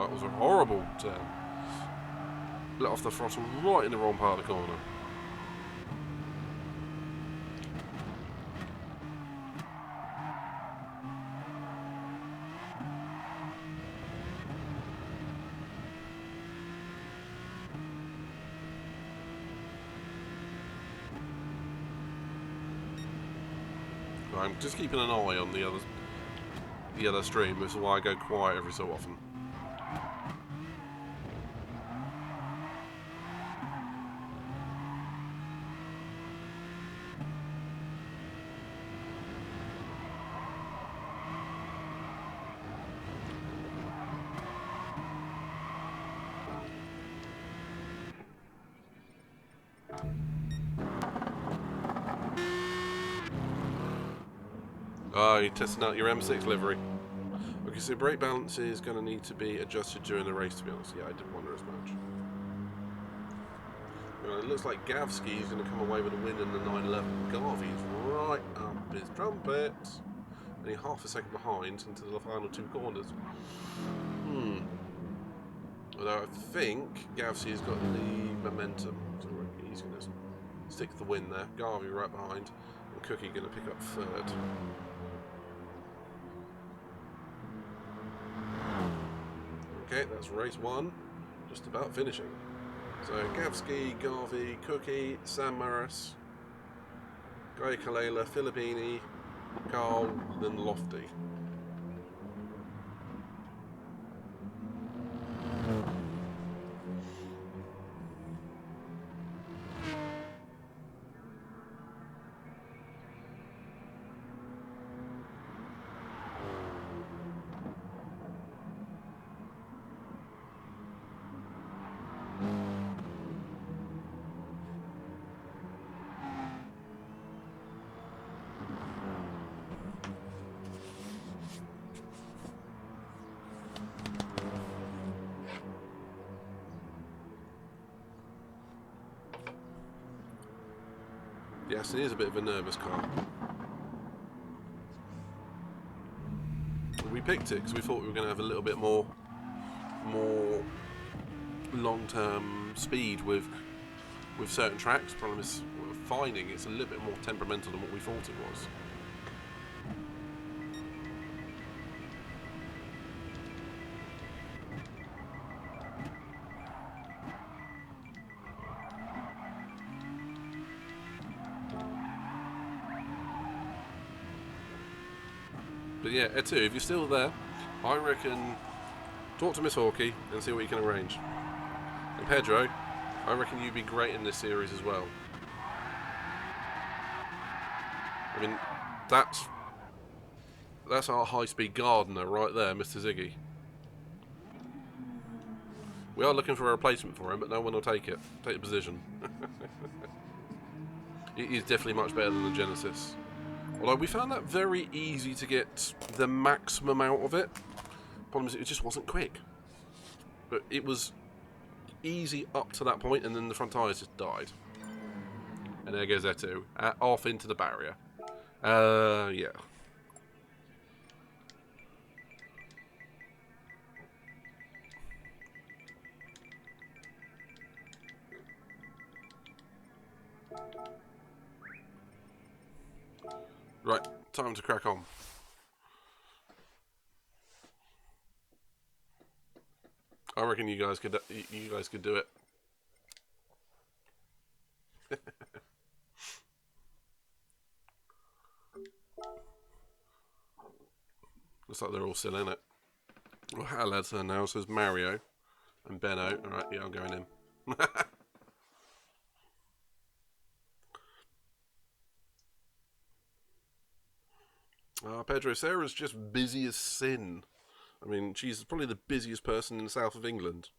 That was a horrible turn. Let off the throttle right in the wrong part of the corner. I'm just keeping an eye on the other stream. This is why I go quiet every so often. Oh, you're testing out your M6 livery. Okay, so brake balance is going to need to be adjusted during the race, to be honest. Yeah, I didn't wonder as much. Well, it looks like Gavsky is going to come away with a win in the 911. Garvey's right up his trumpet. Only half a second behind into the final two corners. Although I think Gavsky's got the momentum, so he's going to stick the win there. Garvey right behind, and Cookie going to pick up third. Okay, that's race one, just about finishing. So Gavsky, Garvey, Cookie, Sam Maris, Guy Kalela, Filippini, Carl, then Lofty. Yes, it is a bit of a nervous car. We picked it because we thought we were going to have a little bit more long-term speed with certain tracks. Problem is, we're finding it's a little bit more temperamental than what we thought it was. But yeah, Etu, if you're still there, I reckon talk to Miss Hawkey and see what you can arrange. And Pedro, I reckon you'd be great in this series as well. I mean, that's our high-speed gardener right there, Mr. Ziggy. We are looking for a replacement for him, but no one will take it. Take the position. He's definitely much better than the Genesis. Although we found that very easy to get the maximum out of it. Problem is, it just wasn't quick. But it was easy up to that point, and then the front tyres just died. And there goes Etu, off into the barrier. Yeah. Right, time to crack on. I reckon you guys could do it. Looks like they're all still in it. Well, hello there now, says Mario and Benno. Alright, yeah, I'm going in. Pedro, Sarah's just busy as sin. I mean, she's probably the busiest person in the south of England.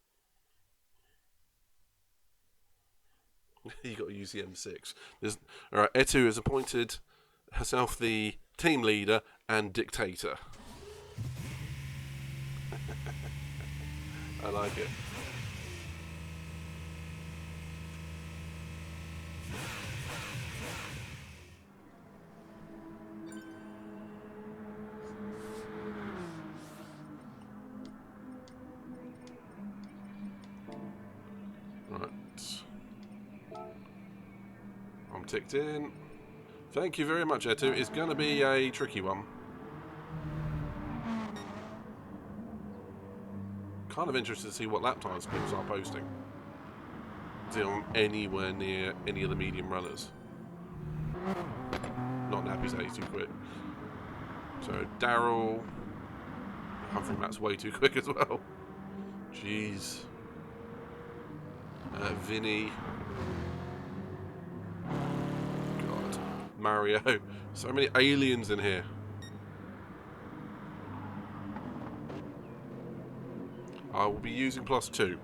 You got to use the M6. Alright, Etu has appointed herself the team leader and dictator. I like it. I'm ticked in. Thank you very much, Etu. It's going to be a tricky one. Kind of interested to see what lap times people are posting. See if I'm anywhere near any of the medium runners. Not Nappy's 82 quick. So Daryl. I think that's way too quick as well. Jeez. Vinny. God. Mario. So many aliens in here. I will be using +2.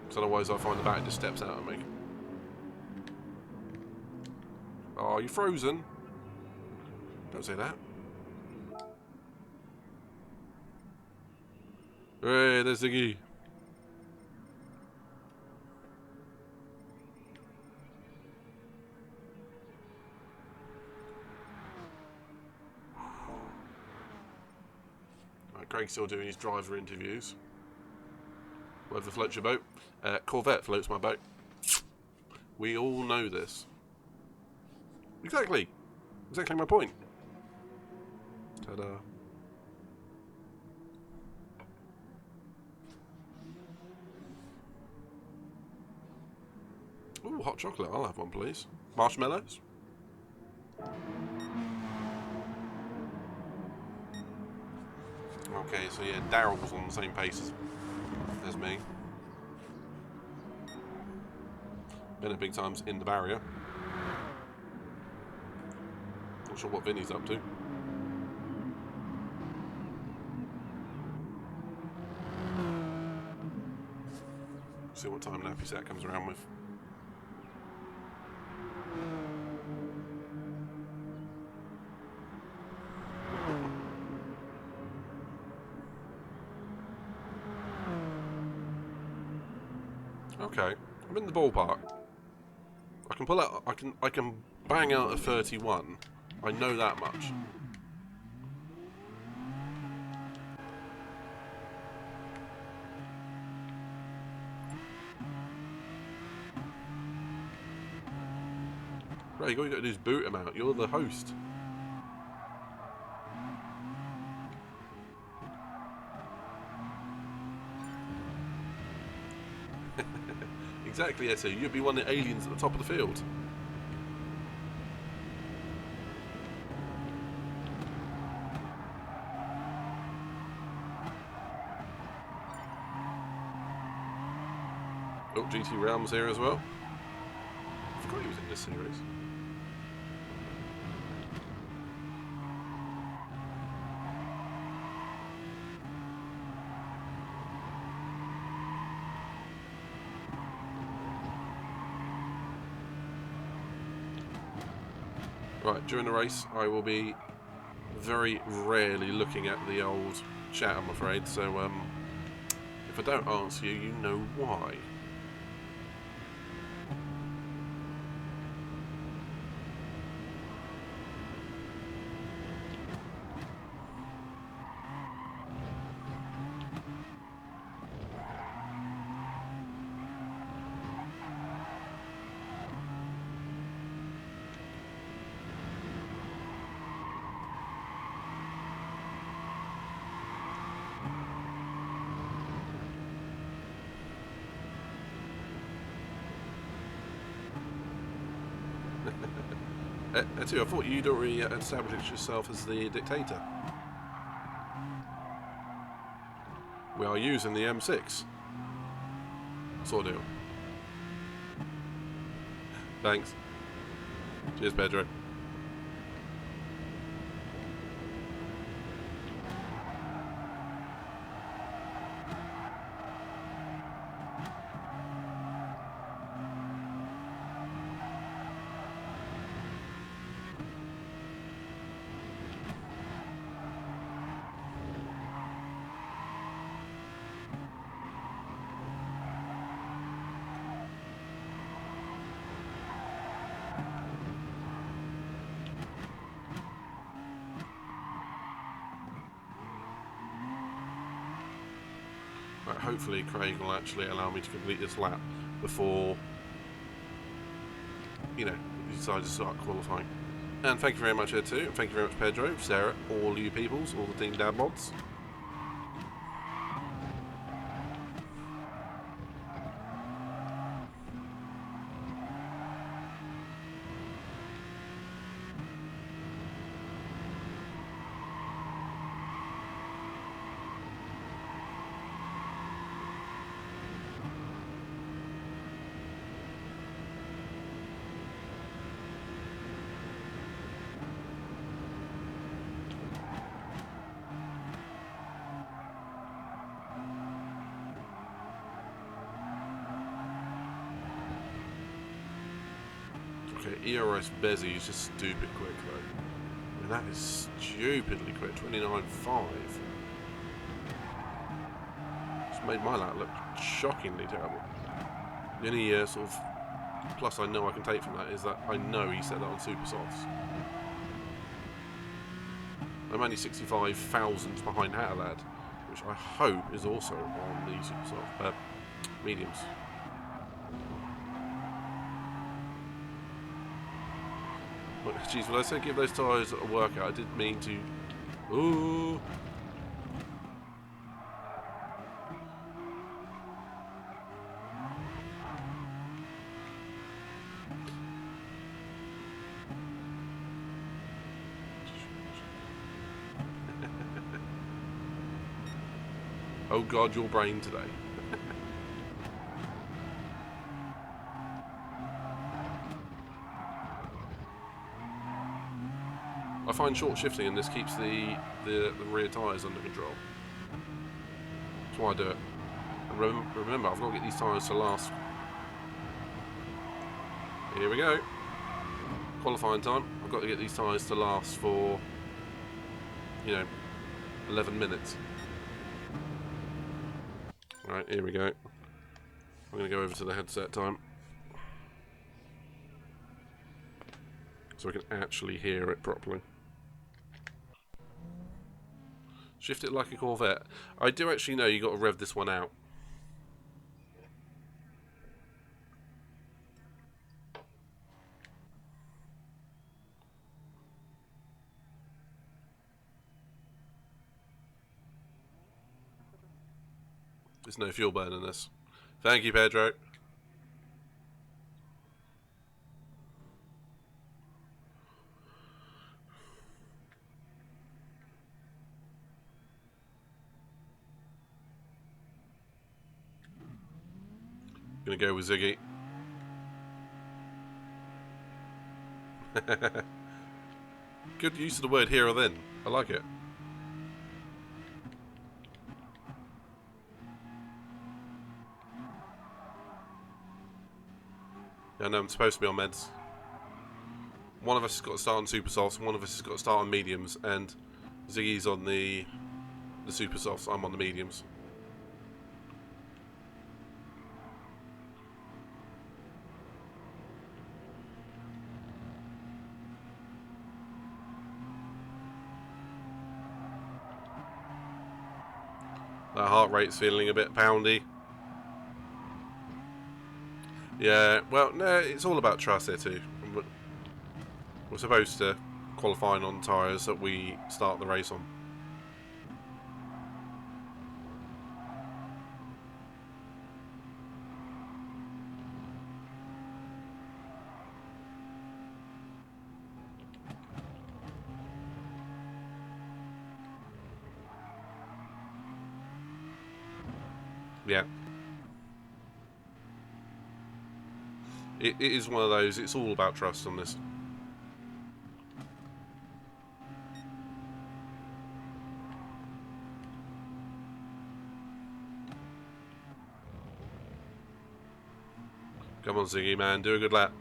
Because otherwise I find the back just steps out of me. Oh, you're frozen. Don't say that. Hey, there's Ziggy. Right, Craig's still doing his driver interviews. Whatever floats your boat. Corvette floats my boat. We all know this. Exactly. Exactly my point. Ta-da. Ooh, hot chocolate. I'll have one, please. Marshmallows? Okay, so yeah, Daryl was on the same pace as me. Been at big times in the barrier. Not sure what Vinny's up to. See what time Nappy Set comes around with. Okay, I'm in the ballpark. I can pull out. I can bang out a 31. I know that much. Right, all you got to do is boot him out. You're the host. Exactly, Etu. You'd be one of the aliens at the top of the field. Oh, GT Realms here as well. I forgot he was in this series. Right, during the race, I will be very rarely looking at the old chat, I'm afraid. So, if I don't answer you, you know why. Etu, I thought you'd already established yourself as the dictator. We are using the M6. Sort of deal. Thanks. Cheers, Pedro. Right, hopefully Craig will actually allow me to complete this lap before you know, he decided to start qualifying. And thank you very much, Ed, too. And thank you very much, Pedro, Sarah, all you peoples, all the Team Dad mods. Okay, ERS Bezzy is just stupid quick though. I mean, that is stupidly quick. 29.5. It's made my lap look shockingly terrible. The only sort of plus I know I can take from that is that I know he set that on super softs. I'm only 65 thousandths behind Hatterlad, which I hope is also on the super soft mediums. Jeez, when I said give those tyres a workout, I didn't mean to. Ooh. Oh God, your brain today. I find short shifting in this keeps the rear tyres under control. That's why I do it. And remember, I've got to get these tyres to last. Here we go. Qualifying time. I've got to get these tyres to last for, 11 minutes. Right, here we go. I'm going to go over to the headset time. So I can actually hear it properly. Shift it like a Corvette. I do actually know you got to rev this one out. There's no fuel burn in this. Thank you, Pedro. Gonna go with Ziggy. Good use of the word here or then. I like it. Yeah, no, I'm supposed to be on meds. One of us has got to start on super softs, and one of us has got to start on mediums, and Ziggy's on the super softs, I'm on the mediums. That heart rate's feeling a bit poundy. Yeah, well, no, it's all about trust here too. We're supposed to qualify on tyres that we start the race on. Yeah. It is one of those, it's all about trust on this. Come on, Ziggy, man, do a good lap.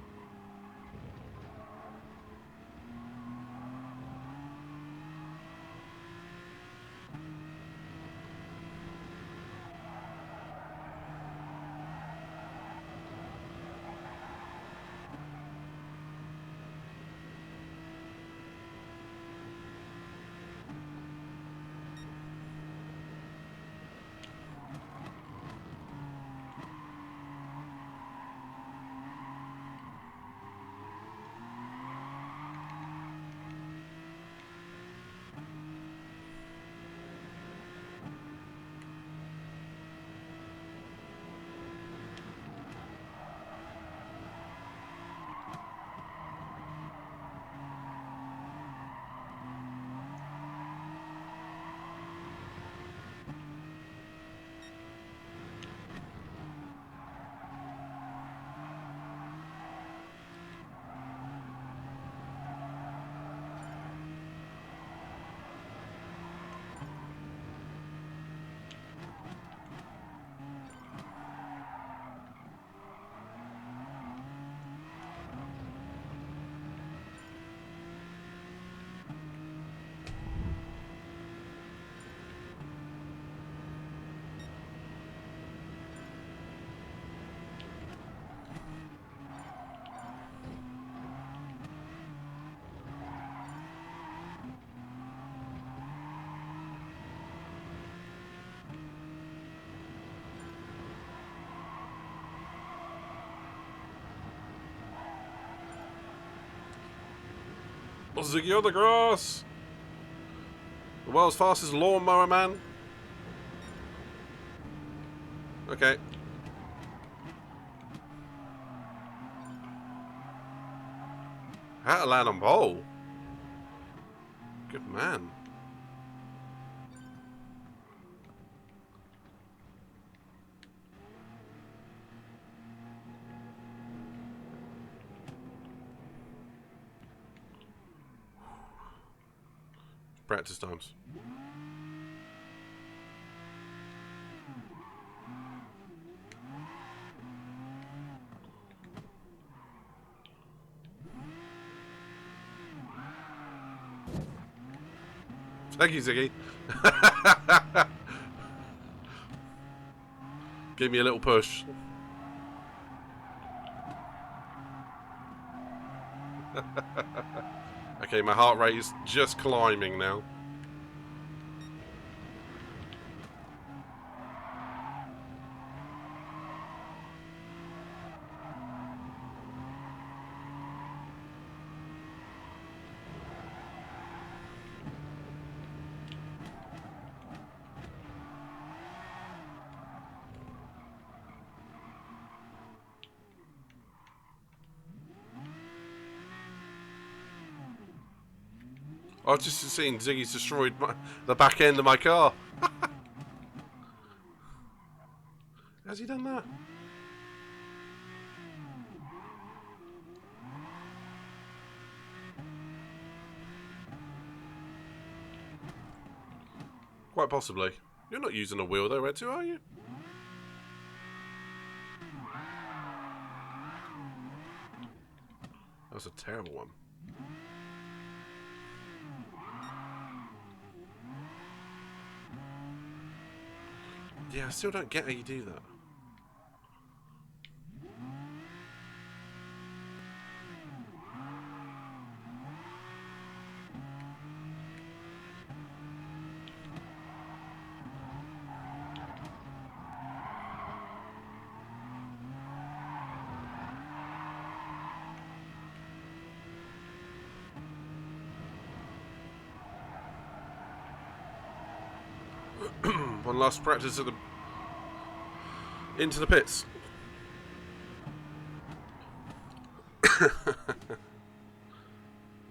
Oh, Ziggy on the grass! The world's fastest lawnmower man. Okay. How to land on pole? Good man. Practice times. Thank you, Ziggy. Give me a little push. Okay, my heart rate is just climbing now. I've just seen Ziggy's destroyed the back end of my car. Has he done that? Quite possibly. You're not using a wheel though, Red 2, are you? That was a terrible one. Yeah, I still don't get how you do that. One last practice at the into the pits.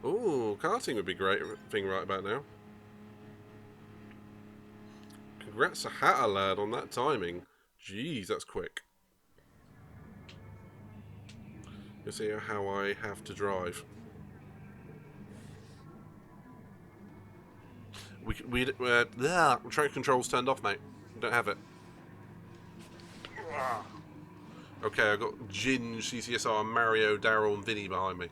Ooh, karting would be a great thing right about now. Congrats to Hatter lad on that timing. Jeez, that's quick. You'll see how I have to drive. Track control's turned off, mate. Don't have it. Okay, I've got Ginge, CCSR, Mario, Daryl, and Vinny behind me.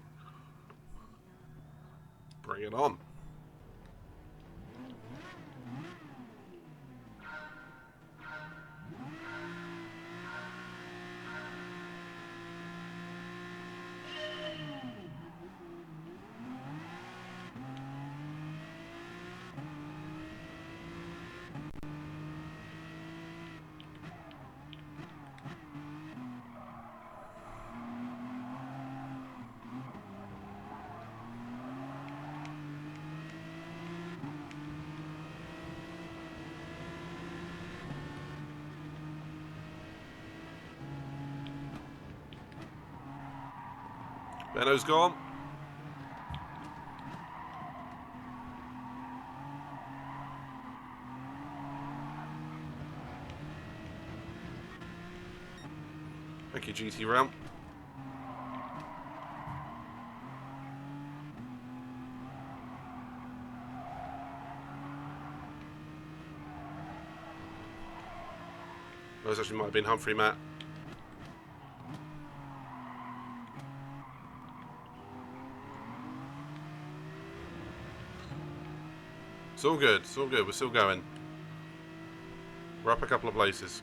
Bring it on. Benno's gone. Thank you, GT Ram. Those actually might have been Humphrey Matt. It's all good. It's all good. We're still going. We're up a couple of places.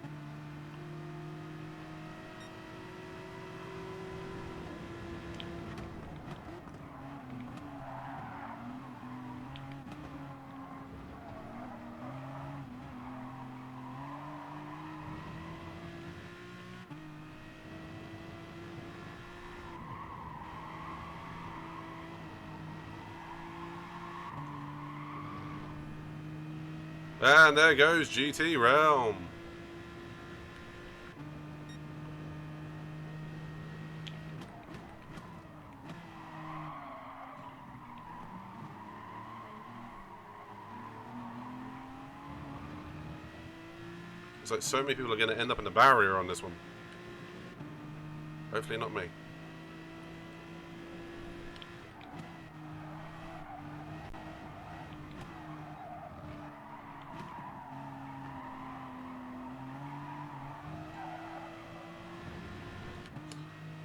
And there goes GT Realm. It's like so many people are going to end up in the barrier on this one. Hopefully not me.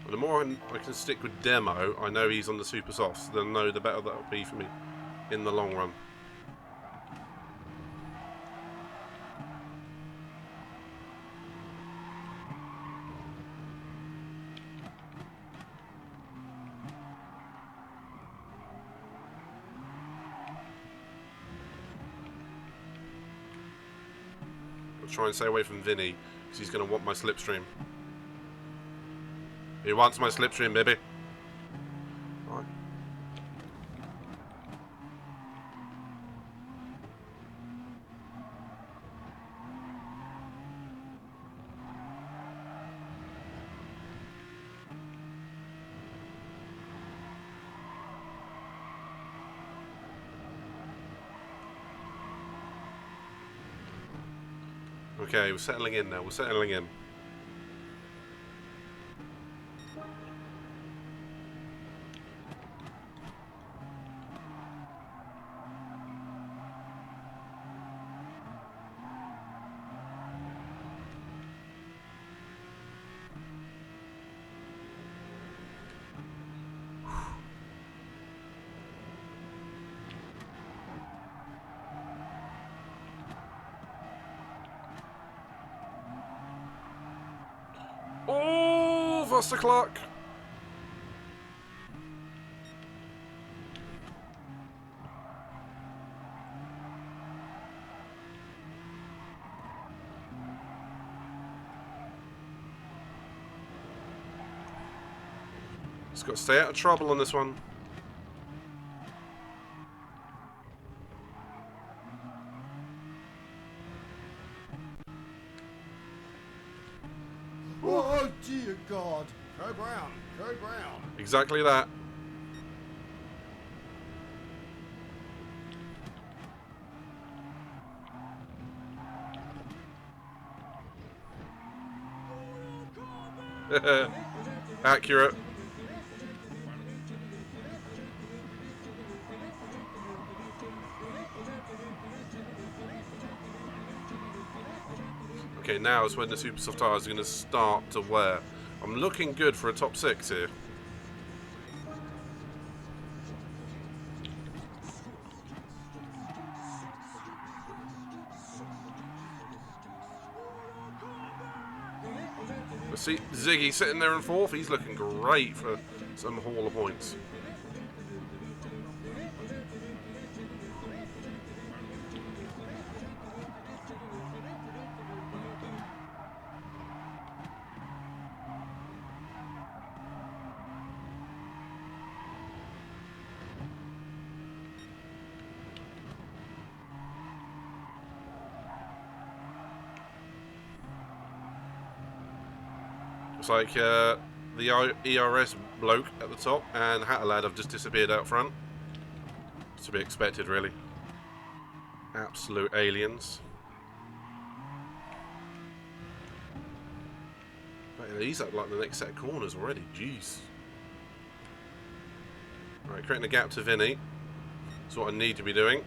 Well, the more I can stick with Demo, I know he's on the super softs, the better that'll be for me in the long run. I'll try and stay away from Vinny, because he's going to want my slipstream. He wants my slipstream, baby. Right. Okay, we're settling in now. We're settling in. Oh, Foster Clark. Just got to stay out of trouble on this one. Oh dear God! Go Brown! Go Brown! Exactly that. Accurate. Okay, now is when the super soft tires are going to start to wear. I'm looking good for a top 6 here. But see, Ziggy sitting there in 4th, he's looking great for some haul of points. It's like the ERS bloke at the top and Hatter Lad have just disappeared out front. It's to be expected, really. Absolute aliens. Right, he's at like the next set of corners already. Jeez. Right, creating a gap to Vinny. That's what I need to be doing.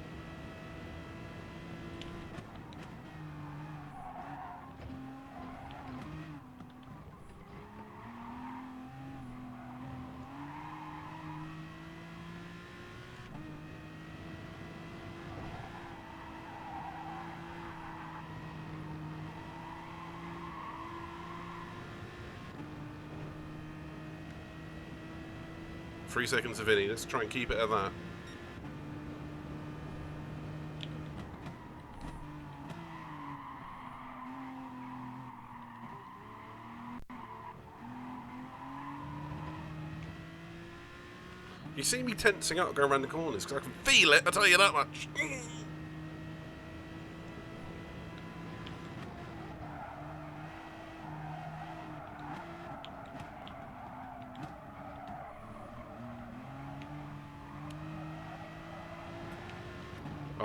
Three seconds of Vinny. Let's try and keep it at that. You see me tensing up going around the corners because I can feel it, I tell you that much.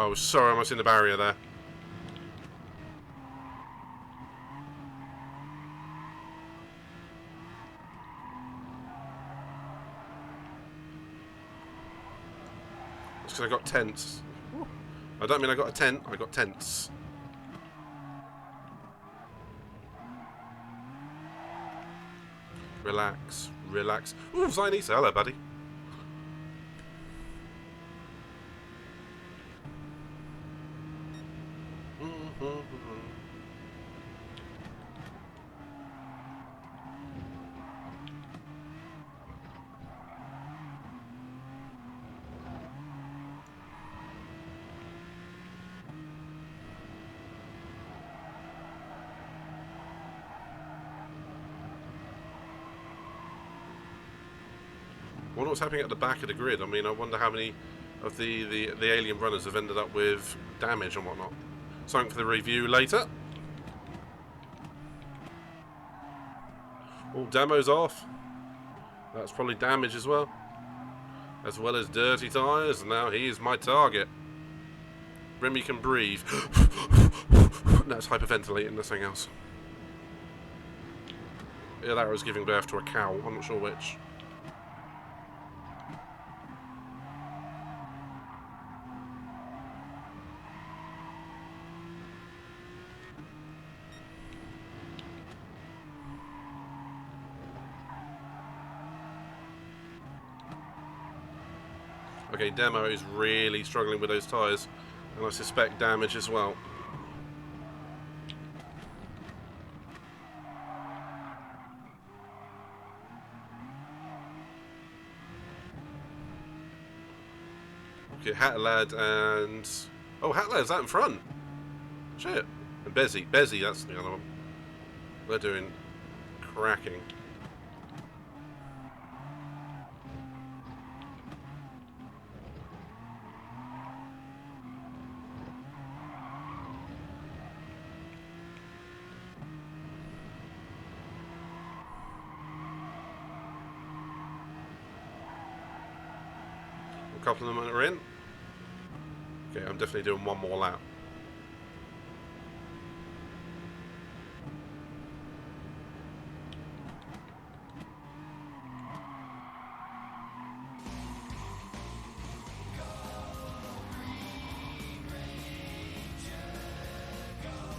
I was so almost in the barrier there. It's because I got tense. I don't mean I got a tent, I got tense. Relax, relax. Ooh, Zionisa, hello, buddy. I wonder what's happening at the back of the grid. I mean, I wonder how many of the alien runners have ended up with damage and whatnot. Something for the review later. All demo's off. That's probably damage as well. As well as dirty tyres, and now he is my target. Remy can breathe. No, it's hyperventilating, that's something else. Yeah, that was giving birth to a cow, I'm not sure which. Okay, Demo is really struggling with those tyres, and I suspect damage as well. Okay, Hatlad and... Oh, Hatlad's out in front! Shit. And Bezzy, that's the other one. They're doing cracking. A couple of them are in. Okay, I'm definitely doing one more lap.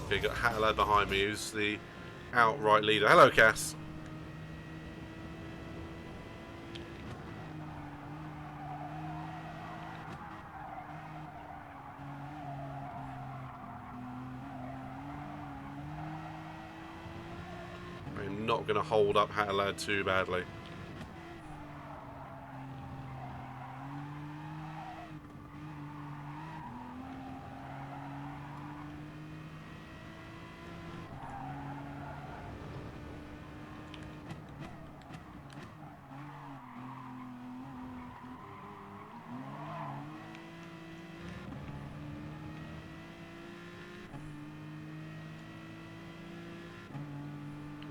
Okay, got Hatlad behind me, who's the outright leader. Hello, Cass. I'm not going to hold up Hatlad too badly.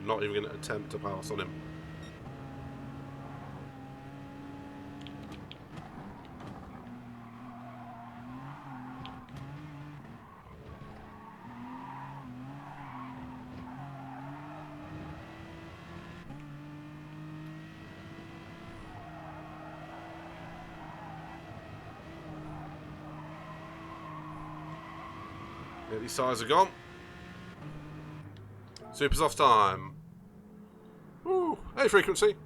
Not even going to attempt to pass on him. Yeah, these tires are gone. Super's off time. Ooh, hey Frequency.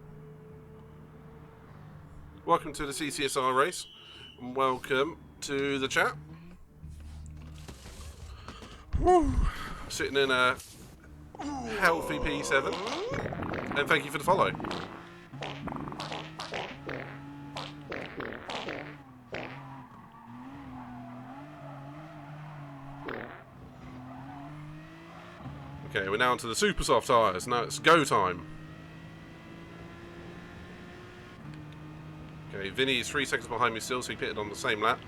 Welcome to the CCSR race. And welcome to the chat. Woo. Sitting in a healthy P7. And thank you for the follow. Okay, we're now onto the super soft tyres. Now it's go time. Okay, Vinny is 3 seconds behind me still, so he pitted on the same lap.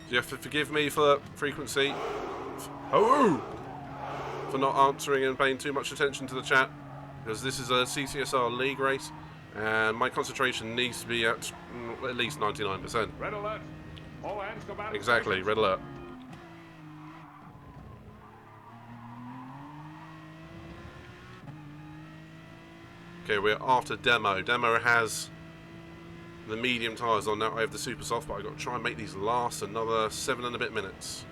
Do you have to forgive me for Frequency? Oh! For for not answering and paying too much attention to the chat, because this is a CCSR league race, and my concentration needs to be at least 99%. Red alert. All hands come out. Exactly, red alert. Okay, we're after Demo. Demo has the medium tyres on. Now I have the super soft, but I've got to try and make these last another 7 and a bit minutes.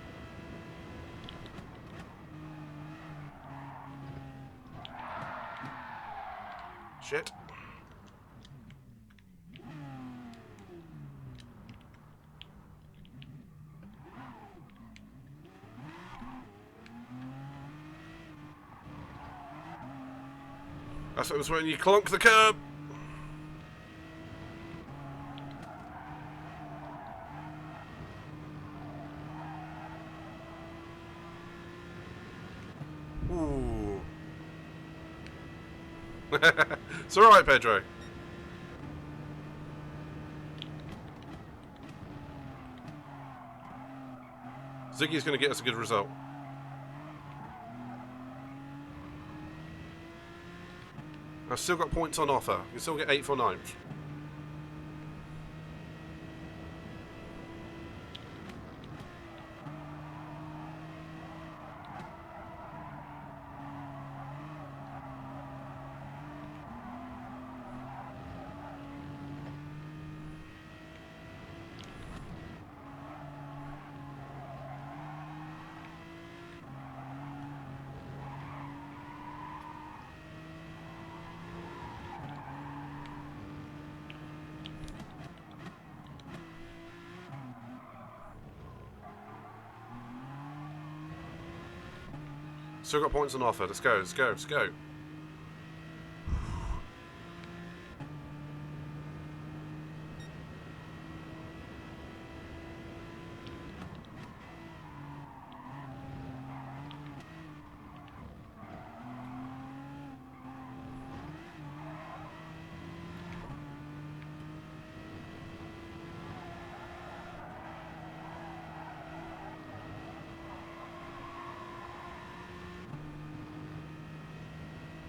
Shit. That's what it was when you clonk the curb. Ooh. It's alright, Pedro. Ziggy's going to get us a good result. I've still got points on offer. You can still get 8th or 9th. Still got points on offer. Let's go, let's go, let's go.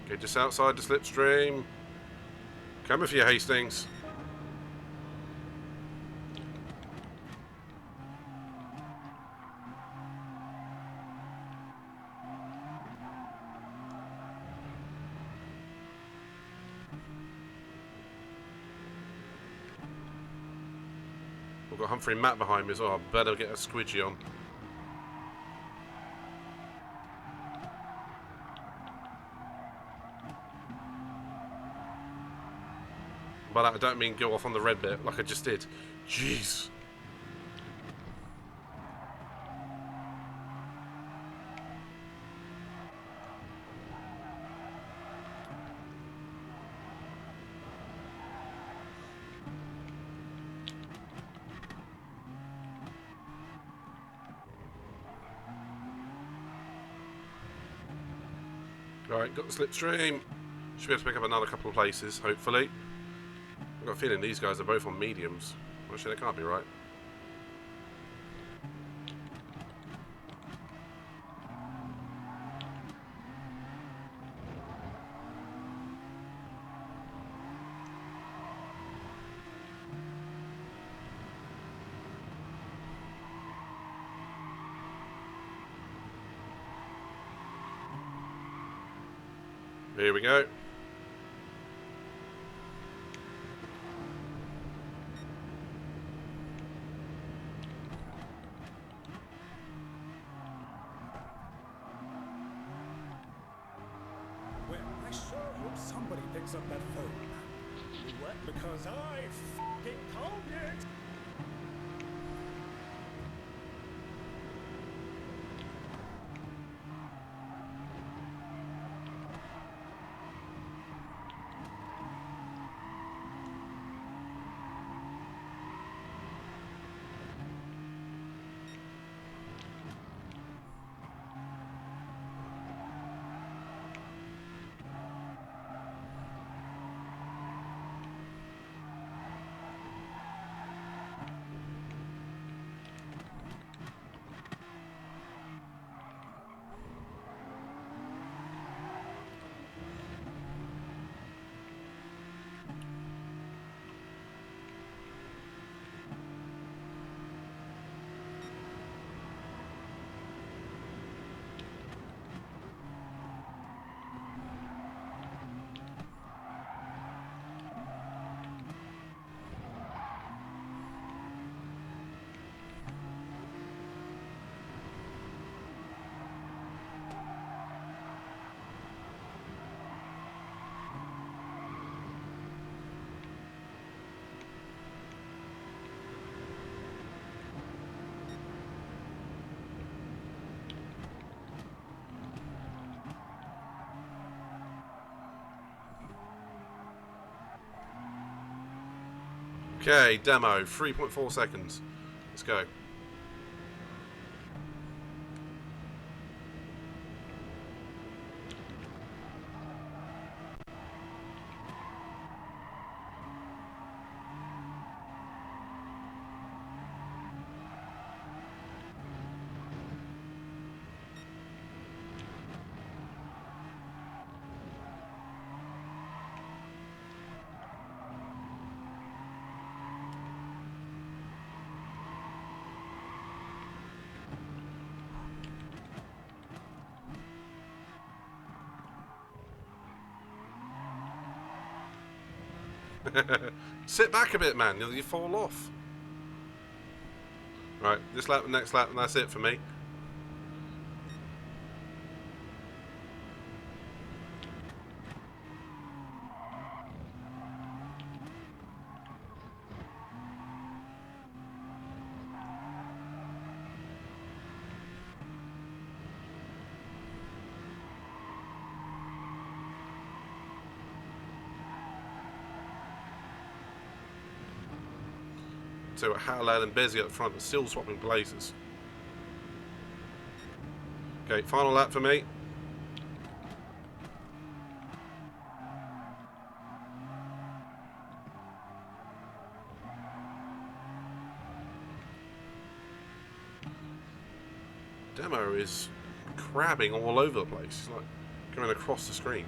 Okay, just outside the slipstream. Coming for you, Hastings. We've got Humphrey and Matt behind me as well. I better get a squidgy on. By that I don't mean go off on the red bit like I just did. Jeez. Alright, got the slipstream. Should be able to pick up another couple of places, hopefully. I've got a feeling these guys are both on mediums. Actually, they can't be right. Here we go. Well, I sure hope somebody picks up that phone. What? Because I f***ing called it. Okay, demo, 3.4 seconds. Let's go. Sit back a bit, man. You fall off. Right, this lap, next lap, and that's it for me. So Hatlad and Bezzy up front are still swapping places. Okay, final lap for me. Demo is crabbing all over the place. It's like going across the screen.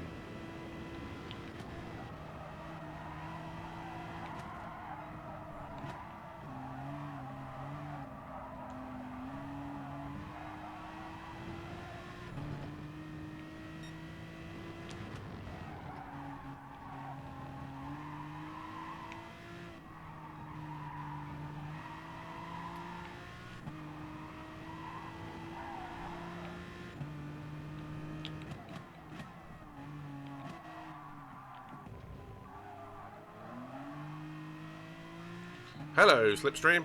Hello, Slipstream.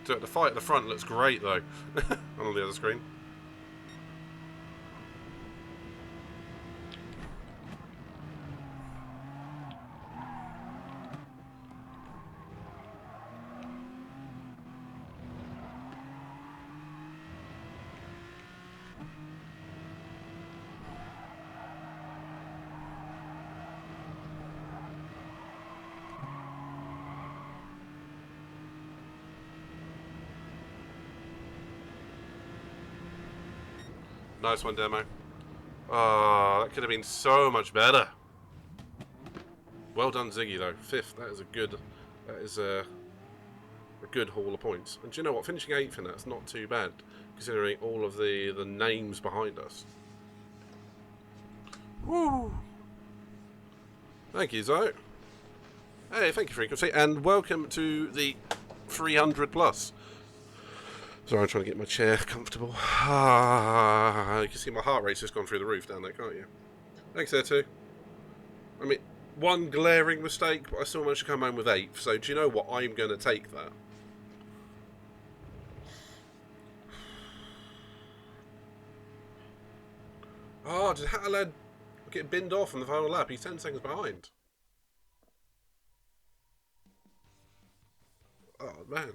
So the fight at the front looks great though on the other screen. Nice one, Demo. Oh, that could have been so much better. Well done, Ziggy, though. 5th. That is a good haul of points. And do you know what? Finishing 8th in that's not too bad, considering all of the names behind us. Woo! Thank you, Zo. Hey, thank you, Frequency, and welcome to the 300 plus. Sorry, I'm trying to get my chair comfortable. You can see my heart rate's just gone through the roof down there, can't you? Thanks there, too. I mean, one glaring mistake, but I still managed to come home with 8th. So, do you know what? I'm going to take that. Oh, did Hatlad get binned off on the final lap? He's 10 seconds behind. Oh, man.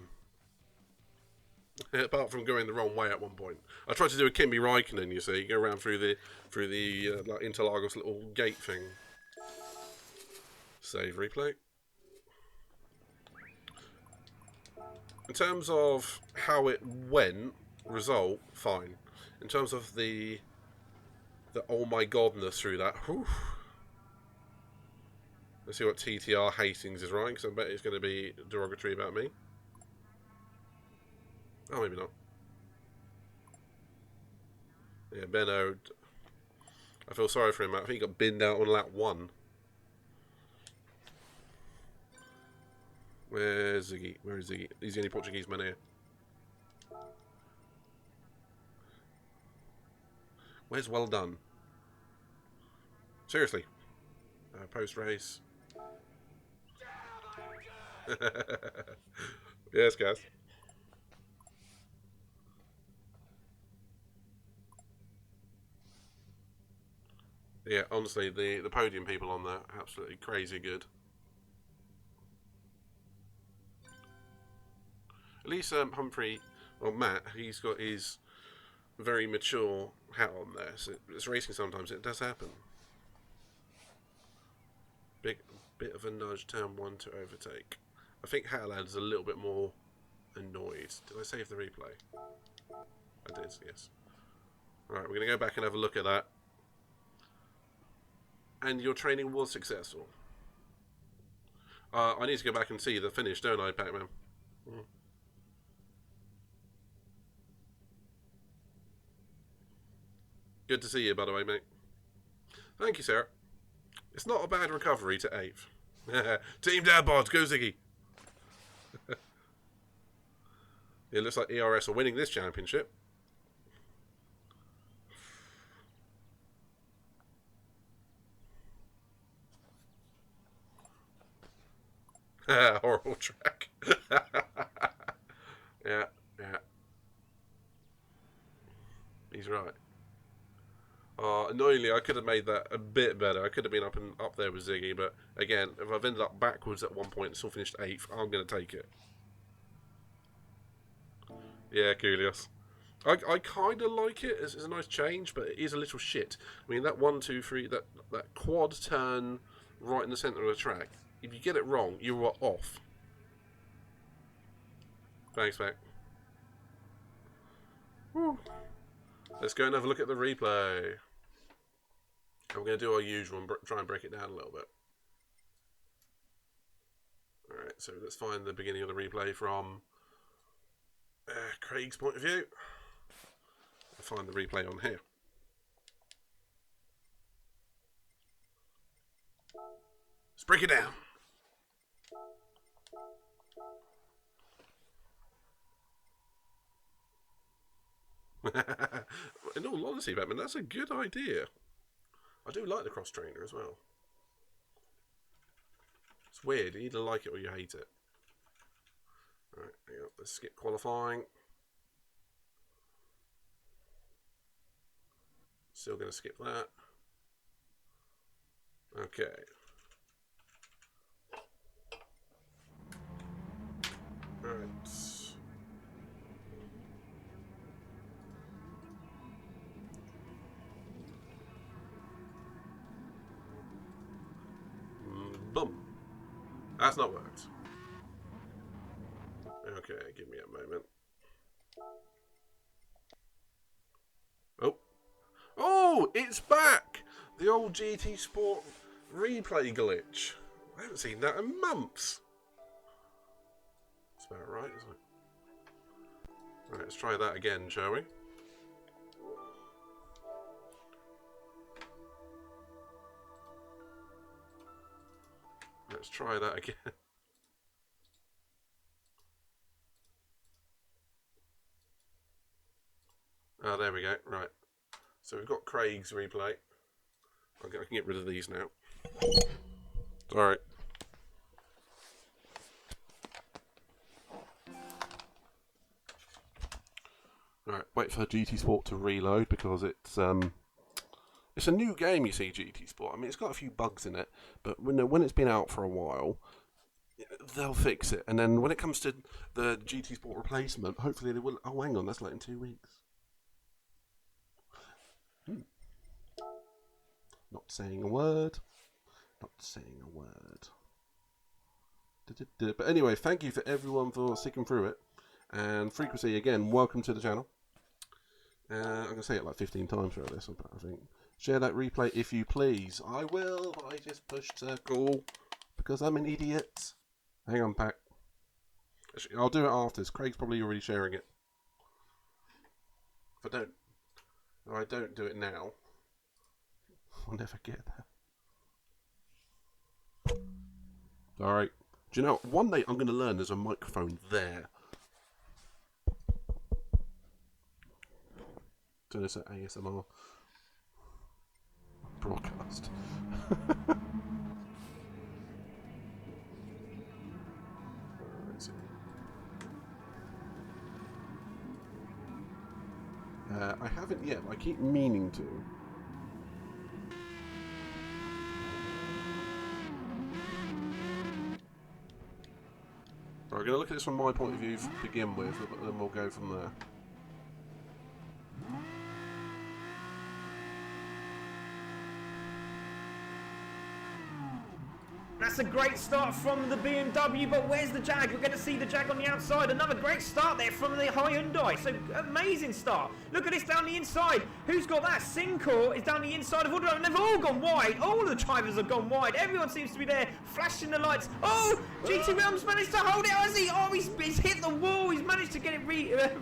Apart from going the wrong way at one point, I tried to do a Kimi Raikkonen. You see, go around through the like Interlagos little gate thing. Save replay. In terms of how it went, result fine. In terms of the oh my godness through that. Whew. Let's see what TTR Hastings is writing, because I bet it's going to be derogatory about me. Oh, maybe not. Yeah, Benno. I feel sorry for him. I think he got binned out on lap 1. Where's Ziggy? Where is Ziggy? He's the only Portuguese man here. Where's well done? Seriously. Post-race. Yes, guys. Yeah, honestly, the podium people on there, absolutely crazy good. At least Humphrey, or Matt, he's got his very mature hat on there. So it's racing sometimes. It does happen. Bit of a nudge, turn 1 to overtake. I think Hatterlad is a little bit more annoyed. Did I save the replay? I did, yes. Alright, we're going to go back and have a look at that. And your training was successful. I need to go back and see the finish, don't I, Pac-Man? Good to see you, by the way, mate. Thank you, sir. It's not a bad recovery to 8th. Team Dad Bods, go Ziggy! It looks like ERS are winning this championship. Horrible track. Yeah. He's right. Annoyingly, I could have made that a bit better. I could have been up there with Ziggy, but again, if I've ended up backwards at one point and still finished 8th, I'm going to take it. Yeah, Coolios. I kind of like it. It's a nice change, but it is a little shit. I mean, that 1, 2, 3, that quad turn right in the centre of the track. If you get it wrong, you are off. Thanks, mate. Woo. Let's go and have a look at the replay. And we're going to do our usual and try and break it down a little bit. Alright, so let's find the beginning of the replay from Craig's point of view. I'll find the replay on here. Let's break it down. In all honesty, Batman, that's a good idea. I do like the cross trainer as well. It's weird. You either like it or you hate it. Alright, let's skip qualifying. Still going to skip that. Okay. Alright. Boom. That's not worked. Okay, give me a moment. Oh. Oh, it's back! The old GT Sport replay glitch. I haven't seen that in months. That's about right, isn't it? Alright, let's try that again, shall we? Let's try that again. Oh, there we go. Right. So we've got Craig's replay. I can get rid of these now. Sorry. Right, wait for GT Sport to reload because it's a new game, you see, GT Sport. I mean, it's got a few bugs in it, but when it's been out for a while, they'll fix it. And then when it comes to the GT Sport replacement, hopefully they will. Oh, hang on, that's like in 2 weeks. Not saying a word. Not saying a word. But anyway, thank you for everyone for sticking through it. And Frequency, again, welcome to the channel. I'm going to say it like 15 times throughout this, I think. Share that replay if you please. I will, but I just pushed circle because I'm an idiot. Hang on, Pac. Actually, I'll do it after this. Craig's probably already sharing it. If I don't do it now, I'll never get there. Alright. Do you know, one day I'm going to learn there's a microphone there. So it's an ASMR broadcast. I haven't yet, but I keep meaning to. Right, we're going to look at this from my point of view to begin with, and then we'll go from there. That's a great start from the BMW, but where's the Jag? We're going to see the Jag on the outside. Another great start there from the Hyundai. So, amazing start. Look at this down the inside. Who's got that? Syncor is down the inside of all the drivers. They've all gone wide. All the drivers have gone wide. Everyone seems to be there, flashing the lights. Oh, GT Realms managed to hold it, has he? Oh, he's hit the wall. He's managed to get it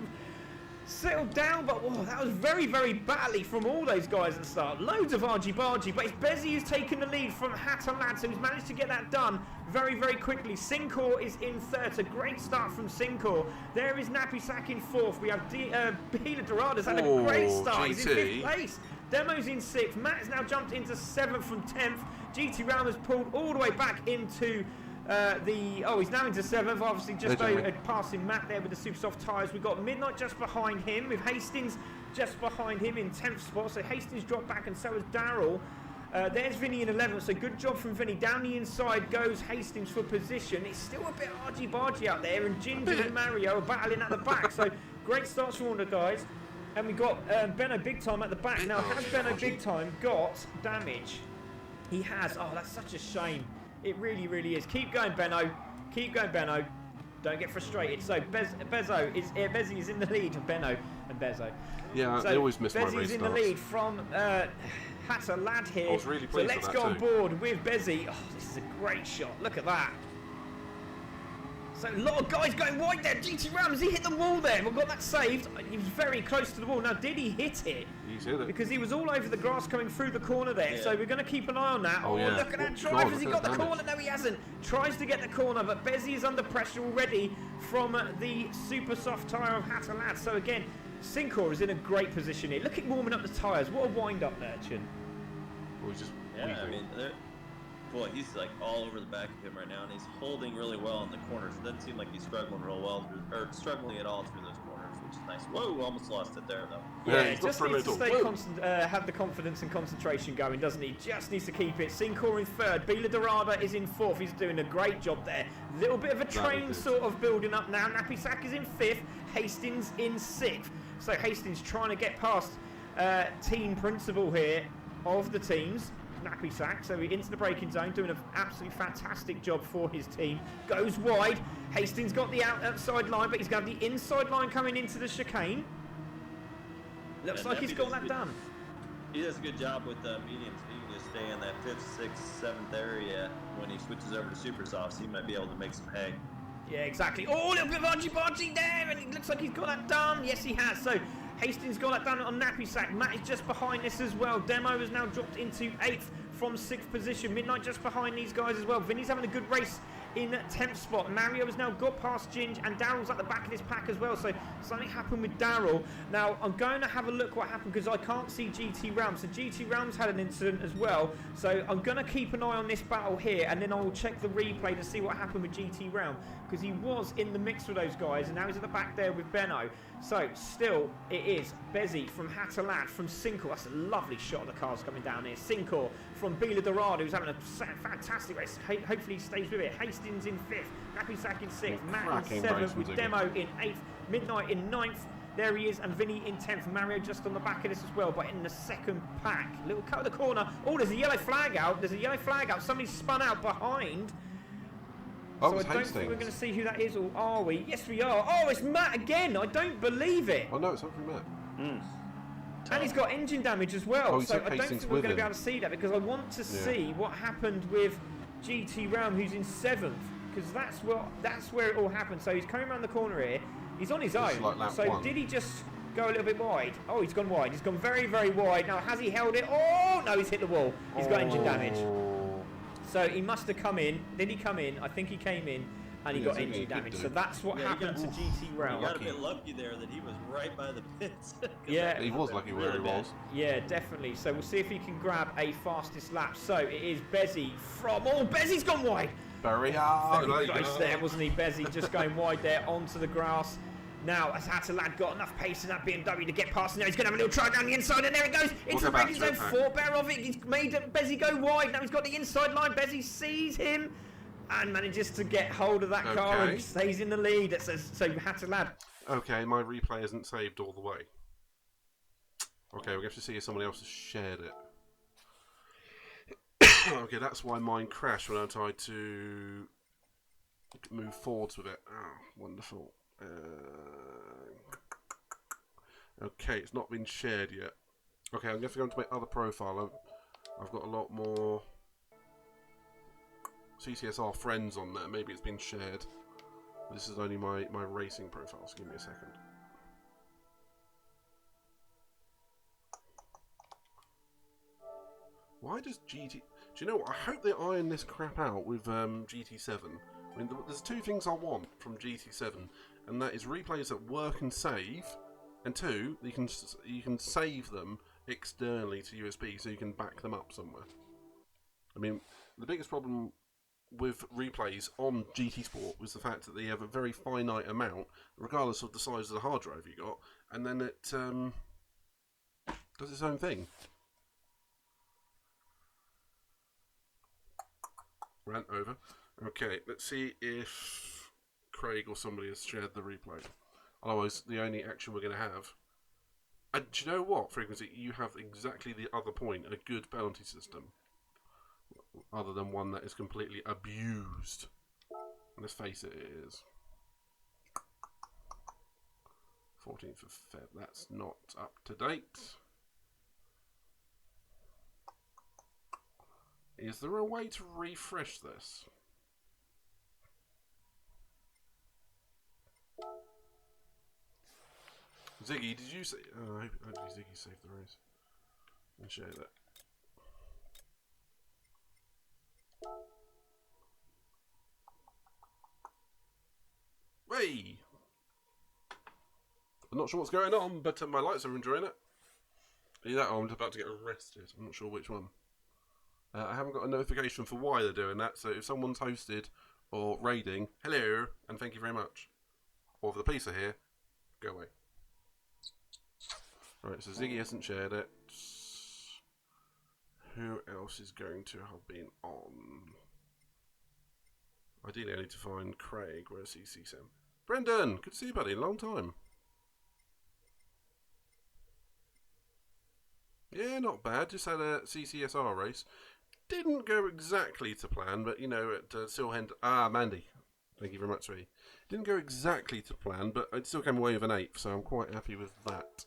settled down, but that was very, very battly from all those guys at the start. Loads of argy-bargy, but it's Bezzy who's taken the lead from Hatalad, so he's managed to get that done very, very quickly. Syncor is in third. It's a great start from Syncor. There is Nappy Sack in fourth. We have Bila Dorada's had a great start. He's in fifth place. Demo's in sixth. Matt has now jumped into seventh from 10th. GT Ram has pulled all the way back into he's now into seventh, obviously just passing Matt there with the super soft tyres. We've got Midnight just behind him, with Hastings just behind him in 10th spot, so Hastings dropped back and so has Daryl. There's Vinny in 11th, so good job from Vinny. Down the inside goes Hastings for position. It's still a bit argy-bargy out there, and Ginger and Mario are battling at the back, so great starts from all the guys. And we got Benno Big Time at the back. Now, has Benno Big Time got damage? He has. Oh, that's such a shame. It really, really is. Keep going, Benno. Keep going, Benno. Don't get frustrated. So Bezzy is in the lead of Benno and Bezzo. Yeah, so they always miss my restarts. Bezzy's in the lead from Hatalad here. I was really pleased so let's with go that on board with Bezzy. Oh, this is a great shot. Look at that. So a lot of guys going wide there. GT Rams, he hit the wall there. We've got that saved. He was very close to the wall. Now, did he hit it? He's hit it. Because he was all over the grass coming through the corner there. Yeah. So we're going to keep an eye on that. Oh, yeah. Look at that drive. Has he got the corner? No, he hasn't. Tries to get the corner, but Bezzy is under pressure already from the super soft tyre of Hatalad. So again, Syncor is in a great position here. Look at warming up the tyres. What a wind-up, Urchin. Well, he's just I mean, boy, he's like all over the back of him right now, and he's holding really well in the corners. It doesn't seem like he's struggling real well, or struggling at all through those corners, which is nice. Whoa, almost lost it there, though. Yeah, just needs to stay have the confidence and concentration going, doesn't he? Just needs to keep it. Syncor in third. Bila Dorada is in fourth. He's doing a great job there. Little bit of a train sort of building up now. Nappy Sack is in fifth. Hastings in sixth. So Hastings trying to get past team principal here of the teams. Nappy Sack, so into the braking zone, doing an absolutely fantastic job for his team. Goes wide. Hastings got the outside line, but he's got the inside line coming into the chicane. Looks like he's got that done. He does a good job with the mediums. He can just stay in that 5th, 6th, 7th area when he switches over to super softs. He might be able to make some hay. Yeah, exactly. Oh, a little bit of argy-bargy there, and it looks like he's got that done. Yes, he has. So Hastings got that done on Nappy Sack. Matt is just behind this as well. Demo has now dropped into 8th from 6th position. Midnight just behind these guys as well. Vinny's having a good race in 10th spot. Mario has now got past Ginge, and Daryl's at the back of this pack as well. So something happened with Daryl. Now I'm going to have a look what happened because I can't see GT Rams. So GT Rams had an incident as well. So I'm going to keep an eye on this battle here, and then I will check the replay to see what happened with GT Ram, because he was in the mix with those guys, and now he's at the back there with Benno. So still it is Bezzy from Hatalad from Syncor. That's a lovely shot of the cars coming down here. Syncor from Bila Dorada, who's having a fantastic race. Hopefully he stays with it. Hastings in 5th, Nappy Sack in 6th, Matt in 7th, with Demo in 8th, Midnight in 9th. There he is, and Vinny in 10th. Mario just on the back of this as well, but in the second pack. Little cut of the corner. Oh, there's a yellow flag out. There's a yellow flag out. Somebody's spun out behind. So I don't think we're going to see who that is, or are we? Yes, we are. Oh, it's Matt again. I don't believe it. Oh, no, it's not from Matt. And he's got engine damage as well. So I don't think we're going to be able to see that, because I want to see what happened with GT Ram, who's in 7th, because that's where it all happened. So he's coming around the corner here. He's on his own. Like so did he just go a little bit wide? Oh, he's gone wide. He's gone very, very wide. Now, has he held it? Oh, no, he's hit the wall. He's got engine damage. So he must have come in. Did he come in? I think he came in, and he got engine damage. So that's what happened to GT Ram. He got a bit lucky there that he was right by the pits. Yeah, he was lucky where he was. Yeah, definitely. So we'll see if he can grab a fastest lap. So it is Bezzy from. Oh, Bezzy's gone wide. Very hard. Very close there, wasn't he? Bezzy just going wide there onto the grass. Now, has Hatalad got enough pace in that BMW to get past? Now he's going to have a little try down the inside, and there it goes into the braking zone. Forebear of it. He's made Bezzy go wide. Now he's got the inside line. Bezzy sees him. and manages to get hold of that car Okay. and stays in the lead. So Hattalad. Okay, my replay isn't saved all the way. Okay, we're going to have to see if somebody else has shared it. Okay, that's why mine crashed when I tried to move forwards with it. Oh, wonderful. Okay, it's not been shared yet. Okay, I'm going to have to go into my other profile. I've got a lot more CCSR friends on there. Maybe it's been shared. This is only my racing profile, so give me a second. Why does GT... Do you know what? I hope they iron this crap out with GT7. I mean, there's two things I want from GT7, and that is replays that work and save, and two, you can save them externally to USB, so you can back them up somewhere. I mean, the biggest problem with replays on GT Sport was the fact that they have a very finite amount, regardless of the size of the hard drive you got, and then it does its own thing. Rant over. Okay, let's see if Craig or somebody has shared the replay. Otherwise, the only action we're going to have... And do you know what, Frequency? You have exactly the other point, a good penalty system. Other than one that is completely abused. Let's face it, it is. 14th of Feb, that's not up to date. Is there a way to refresh this? Ziggy, did you say... Oh, hopefully Ziggy saved the race. And shared it. Hey! I'm not sure what's going on, but my lights are enjoying it. Either that or I'm about to get arrested. I'm not sure which one. I haven't got a notification for why they're doing that, so if someone's hosted or raiding, hello, and thank you very much. Or if the police are here, go away. Right, so Ziggy hasn't shared it. Who else is going to have been on? Ideally, I need to find Craig. Where's CCSM? Brendan! Good to see you, buddy. Long time. Yeah, not bad. Just had a CCSR race. Didn't go exactly to plan, but, you know, it still had... Ah, Mandy. Thank you very much, Ree. Didn't go exactly to plan, but it still came away with an 8th, so I'm quite happy with that.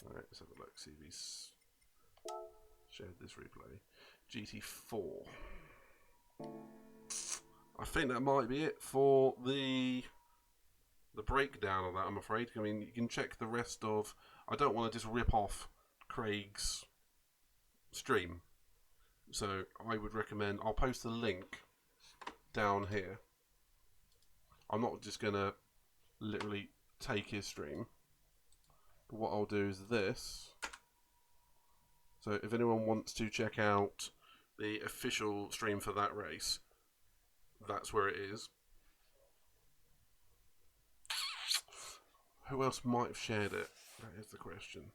Alright, let's have a look. See if he's shared this replay. GT4. I think that might be it for the breakdown of that, I'm afraid. I mean, you can check the rest of... I don't want to just rip off Craig's stream. So I would recommend... I'll post the link down here. I'm not just going to literally take his stream. But what I'll do is this. So if anyone wants to check out the official stream for that race, that's where it is. Who else might have shared it? That is the question.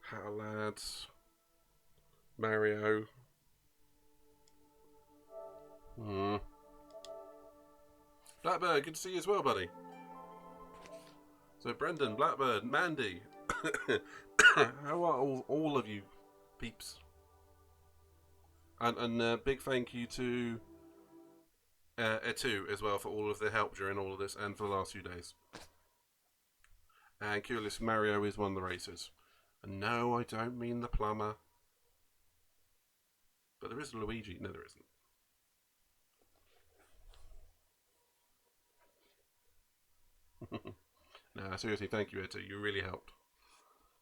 How lads, Mario. Blackbird, good to see you as well, buddy. So Brendan, Blackbird, Mandy. How are all of you peeps? And big thank you to Etu as well for all of the help during all of this and for the last few days. And Curious Mario is one of the racers. And no, I don't mean the plumber. But there is Luigi. No, there isn't. No, seriously, thank you, Etu. You really helped.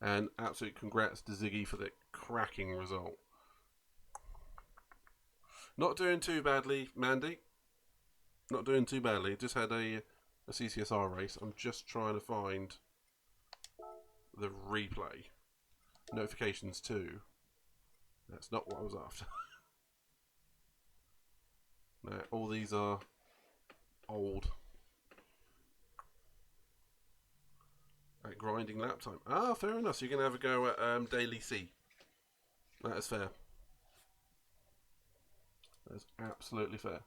And absolute congrats to Ziggy for the cracking result. Not doing too badly, Mandy. Not doing too badly. Just had a CCSR race. I'm just trying to find the replay. Notifications too. That's not what I was after. No, all these are old. At grinding lap time. Ah, fair enough. So you're going to have a go at daily C. That is fair. That is absolutely fair.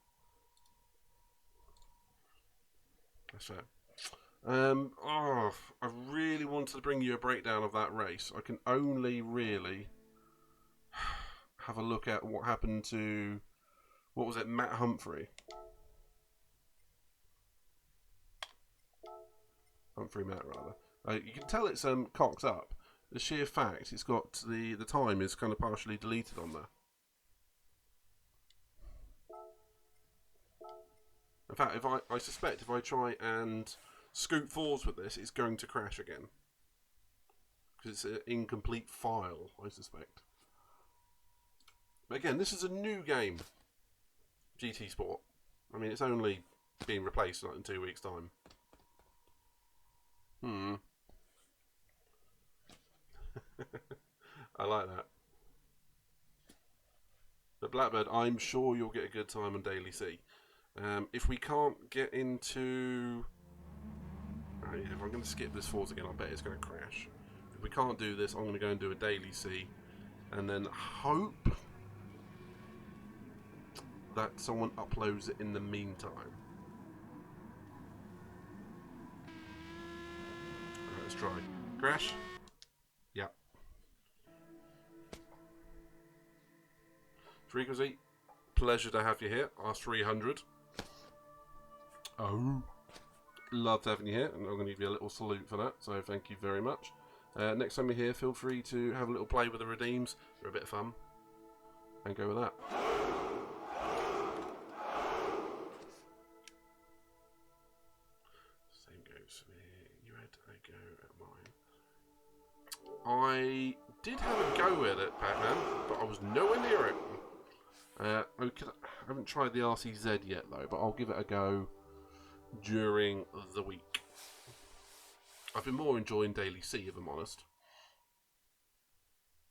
That's fair. Oh, I really wanted to bring you a breakdown of that race. I can only really have a look at what happened to, what was it, Matt Humphrey. Matt, rather. You can tell it's cocked up. The sheer fact it's got the time is kind of partially deleted on there. In fact, if I suspect if I try and scoot forwards with this, it's going to crash again. Because it's an incomplete file, I suspect. But again, this is a new game. GT Sport. I mean, it's only being replaced like in 2 weeks' time. I like that. But Blackbird, I'm sure you'll get a good time on Daily C. If we can't get into... if I'm going to skip this forwards again, I bet it's going to crash. If we can't do this, I'm going to go and do a Daily C. And then hope that someone uploads it in the meantime. Right, let's try. Crash? Yeah. Frequency, pleasure to have you here. R300. Oh. Loved having you here, and I'm going to give you a little salute for that, so thank you very much. Next time you're here, feel free to have a little play with the redeems. They're a bit of fun. And go with that. Same goes for me. You had a go at mine. I did have a go at it, Pac-Man, but I was nowhere near it. I haven't tried the RCZ yet, though, but I'll give it a go during the week. I've been more enjoying Daily C, if I'm honest.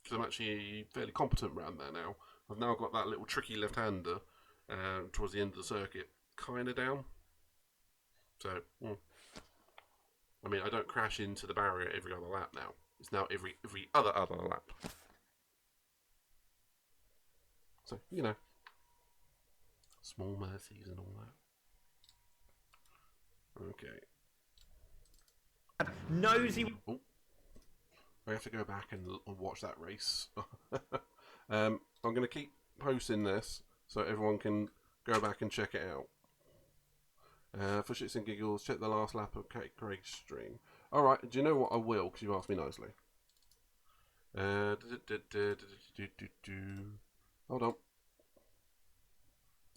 Because I'm actually fairly competent around there now. I've now got that little tricky left-hander towards the end of the circuit kind of down. So, I mean, I don't crash into the barrier every other lap now. It's now every other lap. So, you know, small mercies and all that. Okay. Nosy. Oh. I have to go back and watch that race. I'm going to keep posting this so everyone can go back and check it out. For shits and giggles, check the last lap of Craig's stream. Alright, do you know what? I will, because you asked me nicely. Hold on.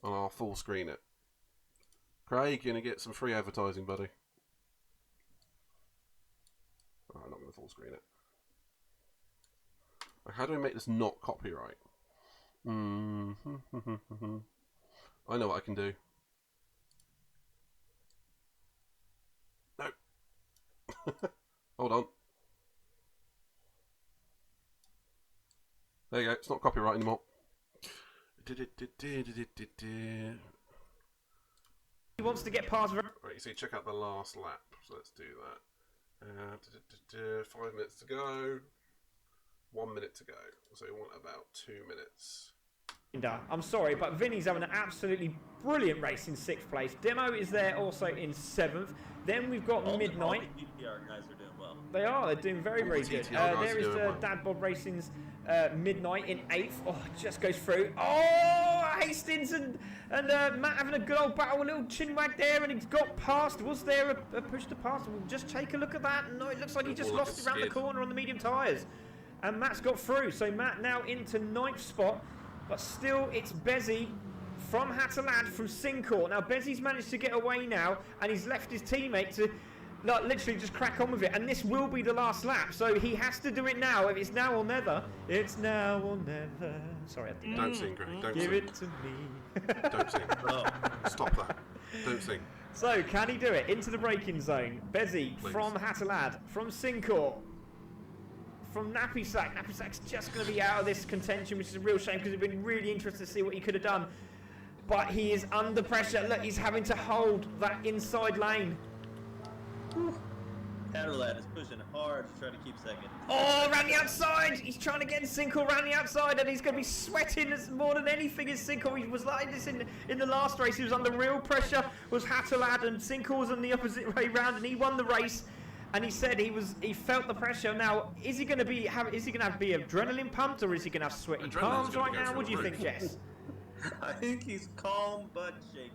And I'll full screen it. Craig, you're going to get some free advertising, buddy. Oh, I'm not going to full screen it. How do I make this not copyright? I know what I can do. No. Hold on. There you go. It's not copyright anymore. He wants to get past. Right, you see, check out the last lap. So let's do that. 5 minutes to go. 1 minute to go. So we want about 2 minutes. I'm sorry, but Vinny's having an absolutely brilliant race in 6th place. Demo is there also in 7th. Then we've got Midnight. All the DPR guys are doing well. They are. They're doing very, very good. There is Dad Bob Racing's Midnight in 8th. Oh, just goes through. Oh, Hastings and Matt having a good old battle. A little chin wag there, and he's got past. Was there a push to pass? We'll just take a look at that. No, it looks like he just lost it around the corner on the medium tyres. And Matt's got through. So Matt now into 9th spot. But still, it's Bezzy from Hattalad from Sincourt. Now, Bezzy's managed to get away now, and he's left his teammate to literally just crack on with it. And this will be the last lap, so he has to do it now. If it's now or never, it's now or never. Sorry, I think Don't sing, Greg. Don't Give sing. it to me. Don't sing. Oh. Stop that. Don't sing. So, can he do it? Into the braking zone. Bezzy from Hattalad, from Sincourt. From Nappy Sack. Nappy Sack's just going to be out of this contention, which is a real shame because it'd been really interesting to see what he could have done. But he is under pressure. Look, he's having to hold that inside lane. Whew. Hatterlad is pushing hard to try to keep second. Oh, around the outside! He's trying to get Sinkel around the outside, and he's going to be sweating as more than anything as Sinkel. He was like this in the last race. He was under real pressure. Was Hatterlad, and Sinkel was on the opposite way round, and he won the race. And he said he felt the pressure. Now, is he going to be adrenaline pumped, or is he going to have sweaty palms right now? What do you think, Jess? I think he's calm but shaking.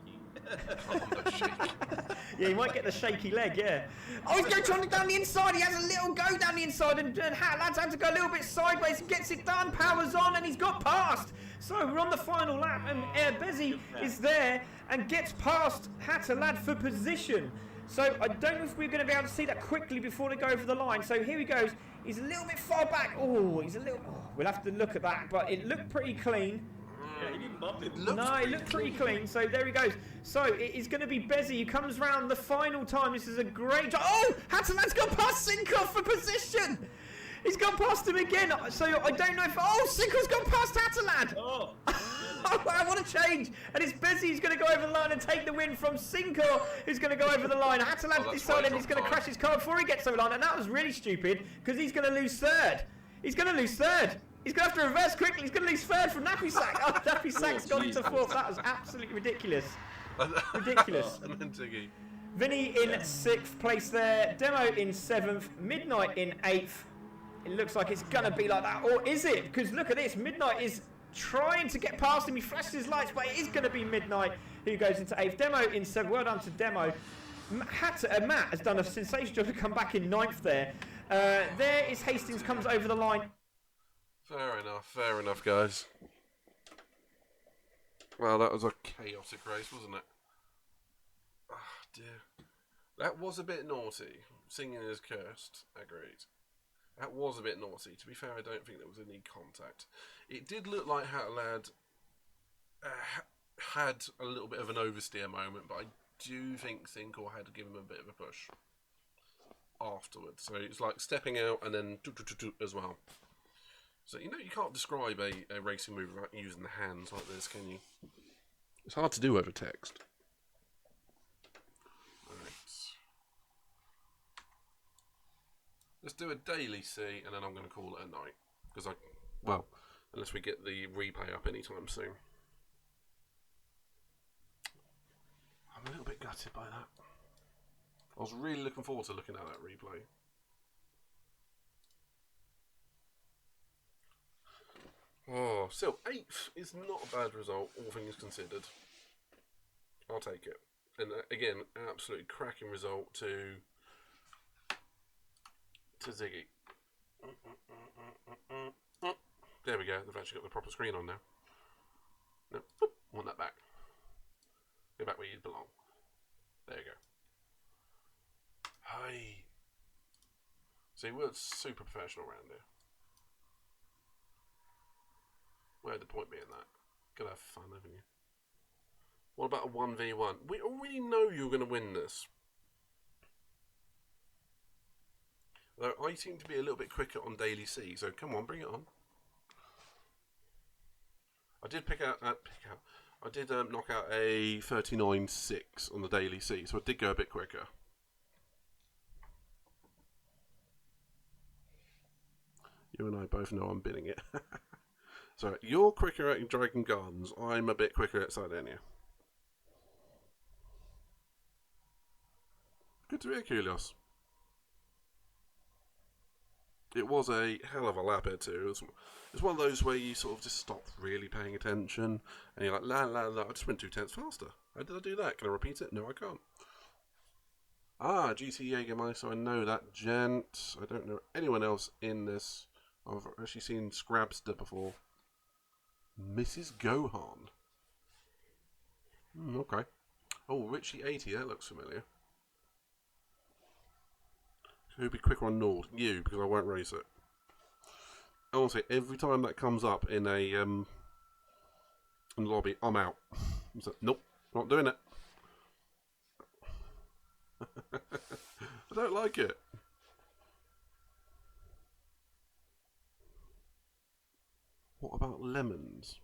Yeah, he might get the shaky leg, yeah. Oh, he's going down the inside. He has a little go down the inside, and Hatterlad's had to go a little bit sideways. Gets it done, powers on, and he's got past. So we're on the final lap, and Bezzy is there and gets past Hatterlad for position. So I don't know if we're going to be able to see that quickly before they go over the line. So here he goes. He's a little bit far back. Oh, we'll have to look at that, but it looked pretty clean. Yeah, he didn't bump it. It looked pretty clean. So there he goes. So it is going to be Bezzy who comes round the final time. This is a great job. Oh, Hatterlad's got past Sinkel for position. He's gone past him again. So I don't know if... Oh, Sinkel's gone past Hatterlad. Oh. I want to change. And it's Bezzy who's going to go over the line and take the win from Sinkel, who's going to go over the line. Hatterlad decided he's going to crash his car before he gets over the line. And that was really stupid because he's going to lose third. He's going to lose third. He's going to have to reverse quickly. He's going to lose third from Nappy Sack. Oh, Nappy Sack's gone into fourth. That was absolutely ridiculous. Ridiculous. And then Tiggy. Vinny in 6th place there. Demo in 7th. Midnight in 8th. It looks like it's going to be like that. Or is it? Because look at this. Midnight is trying to get past him. He flashes his lights, but it is going to be Midnight who goes into 8th. Demo in 7th. Well done to Demo. Matt has done a sensational job to come back in 9th there. There is Hastings, comes over the line. Fair enough, guys. Well, that was a chaotic race, wasn't it? Oh, dear. That was a bit naughty. Singing is cursed. Agreed. That was a bit naughty. To be fair, I don't think there was any contact. It did look like Hatterlad had a little bit of an oversteer moment, but I do think Sinkel had to give him a bit of a push afterwards. So it's like stepping out and then as well. So, you can't describe a racing move without using the hands like this, can you? It's hard to do over text. Alright. Let's do a daily C, and then I'm going to call it a night. Because unless we get the replay up anytime soon. I'm a little bit gutted by that. I was really looking forward to looking at that replay. Oh, still, 8th is not a bad result, all things considered. I'll take it. And again, absolutely cracking result to Ziggy. There we go, they've actually got the proper screen on now. No, boop, want that back. Go back where you belong. There you go. Hey. See, we're super professional around here. Where'd the point be in that? Gotta have fun, haven't you? What about a 1v1? We already know you're going to win this. Though I seem to be a little bit quicker on Daily C, so come on, bring it on. I did I did knock out a 39.6 on the Daily C, so I did go a bit quicker. You and I both know I'm bidding it. So, you're quicker at Dragon Gardens, I'm a bit quicker at Sardinia. Good to hear, Kulios. It was a hell of a lap here too. It's one of those where you sort of just stop really paying attention, and you're like, I just went 2/10 faster. How did I do that? Can I repeat it? No, I can't. Ah, GT Jägermeister, I know that gent. I don't know anyone else in this. I've actually seen Scrabster before. Mrs. Gohan. Okay. Oh, Richie 80, that looks familiar. Who'd be quicker on Nord? You, because I won't race it. Honestly, every time that comes up in a in the lobby, I'm out. So, nope, not doing it. I don't like it. What about lemons?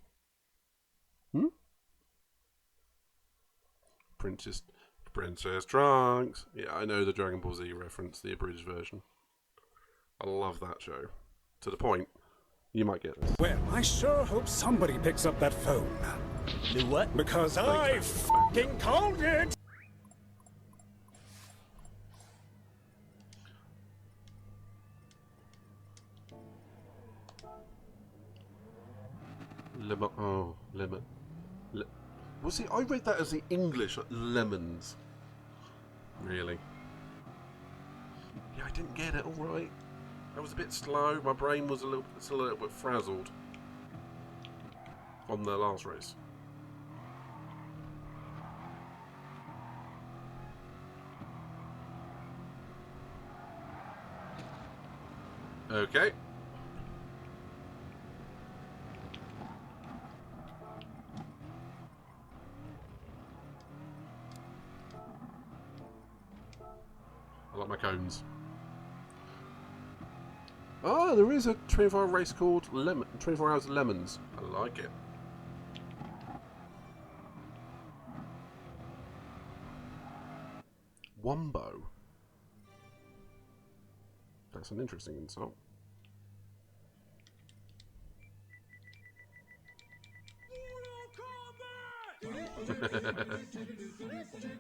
Princess Trunks. Yeah, I know the Dragon Ball Z reference, the abridged version. I love that show. To the point, you might get this. Well, I sure hope somebody picks up that phone. Do what? Because I f***ing called it! Lemon. Well, see, I read that as the English lemons. Really? Yeah, I didn't get it. All right, I was a bit slow. My brain was still a little bit frazzled on the last race. Okay. I like my cones. Oh, there is a 24-hour race called 24 Hours of Lemons. I like it. Wombo. That's an interesting insult.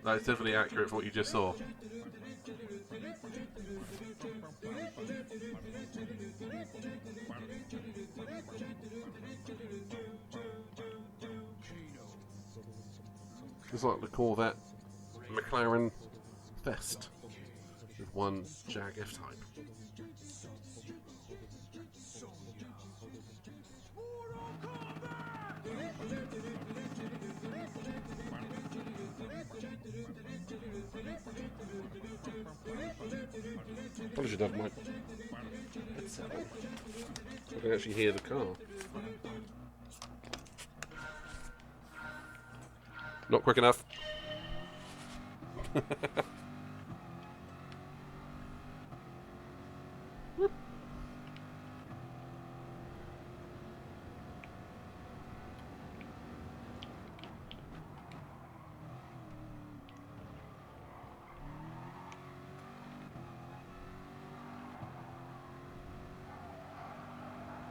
That's definitely accurate for what you just saw. It's like the Corvette McLaren Fest with one Jag F-Type. Probably should have my headset on. I can actually hear the car. Not quick enough.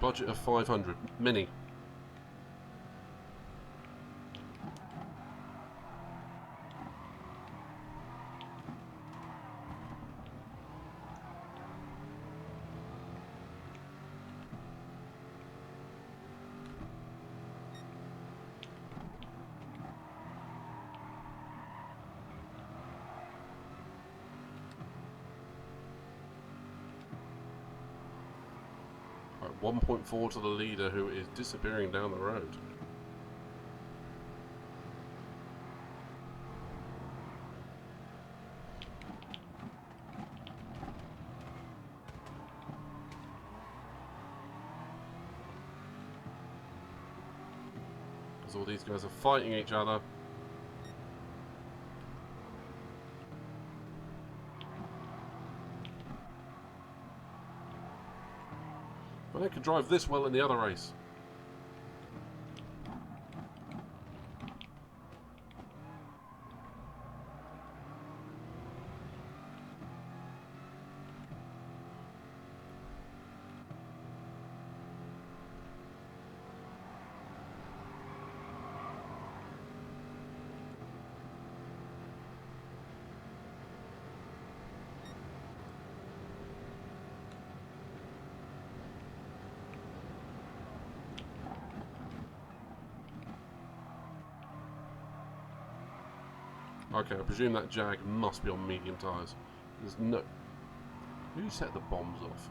Budget of 500. Mini. Right, 1.4 to the leader, who is disappearing down the road. As all these guys are fighting each other. But they could drive this well in the other race. Okay, I presume that Jag must be on medium tyres. There's no... Who set the bombs off?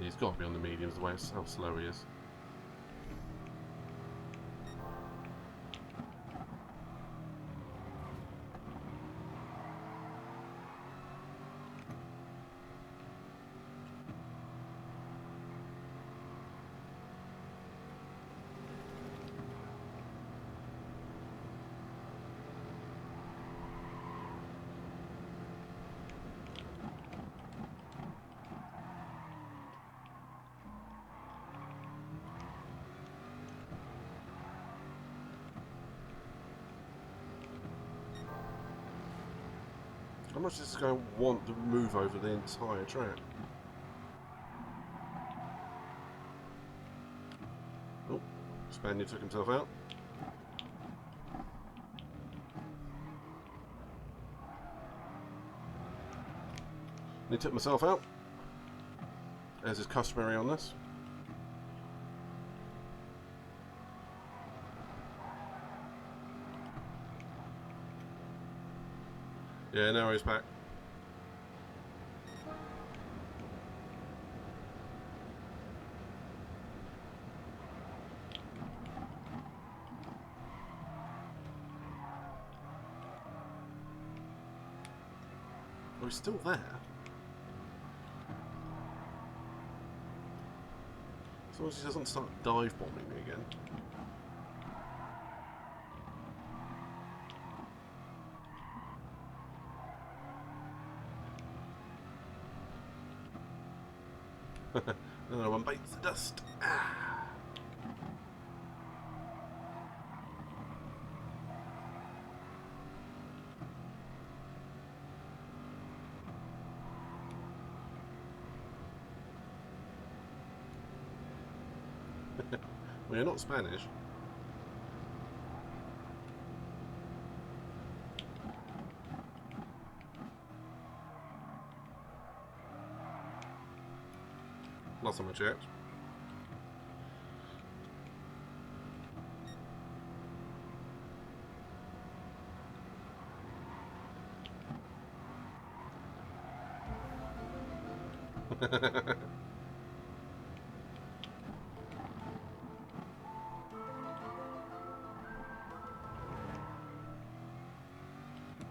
He's got to be on the mediums, the way it's how slow he is. How much does this guy want to move over the entire track? Oh, Spaniard took himself out. And he took myself out, as is customary on this. Yeah, now he's back. Oh, he's still there. As long as he doesn't start dive bombing me again. Another one bites the dust. Ah. Well, you're not Spanish. Last time I checked.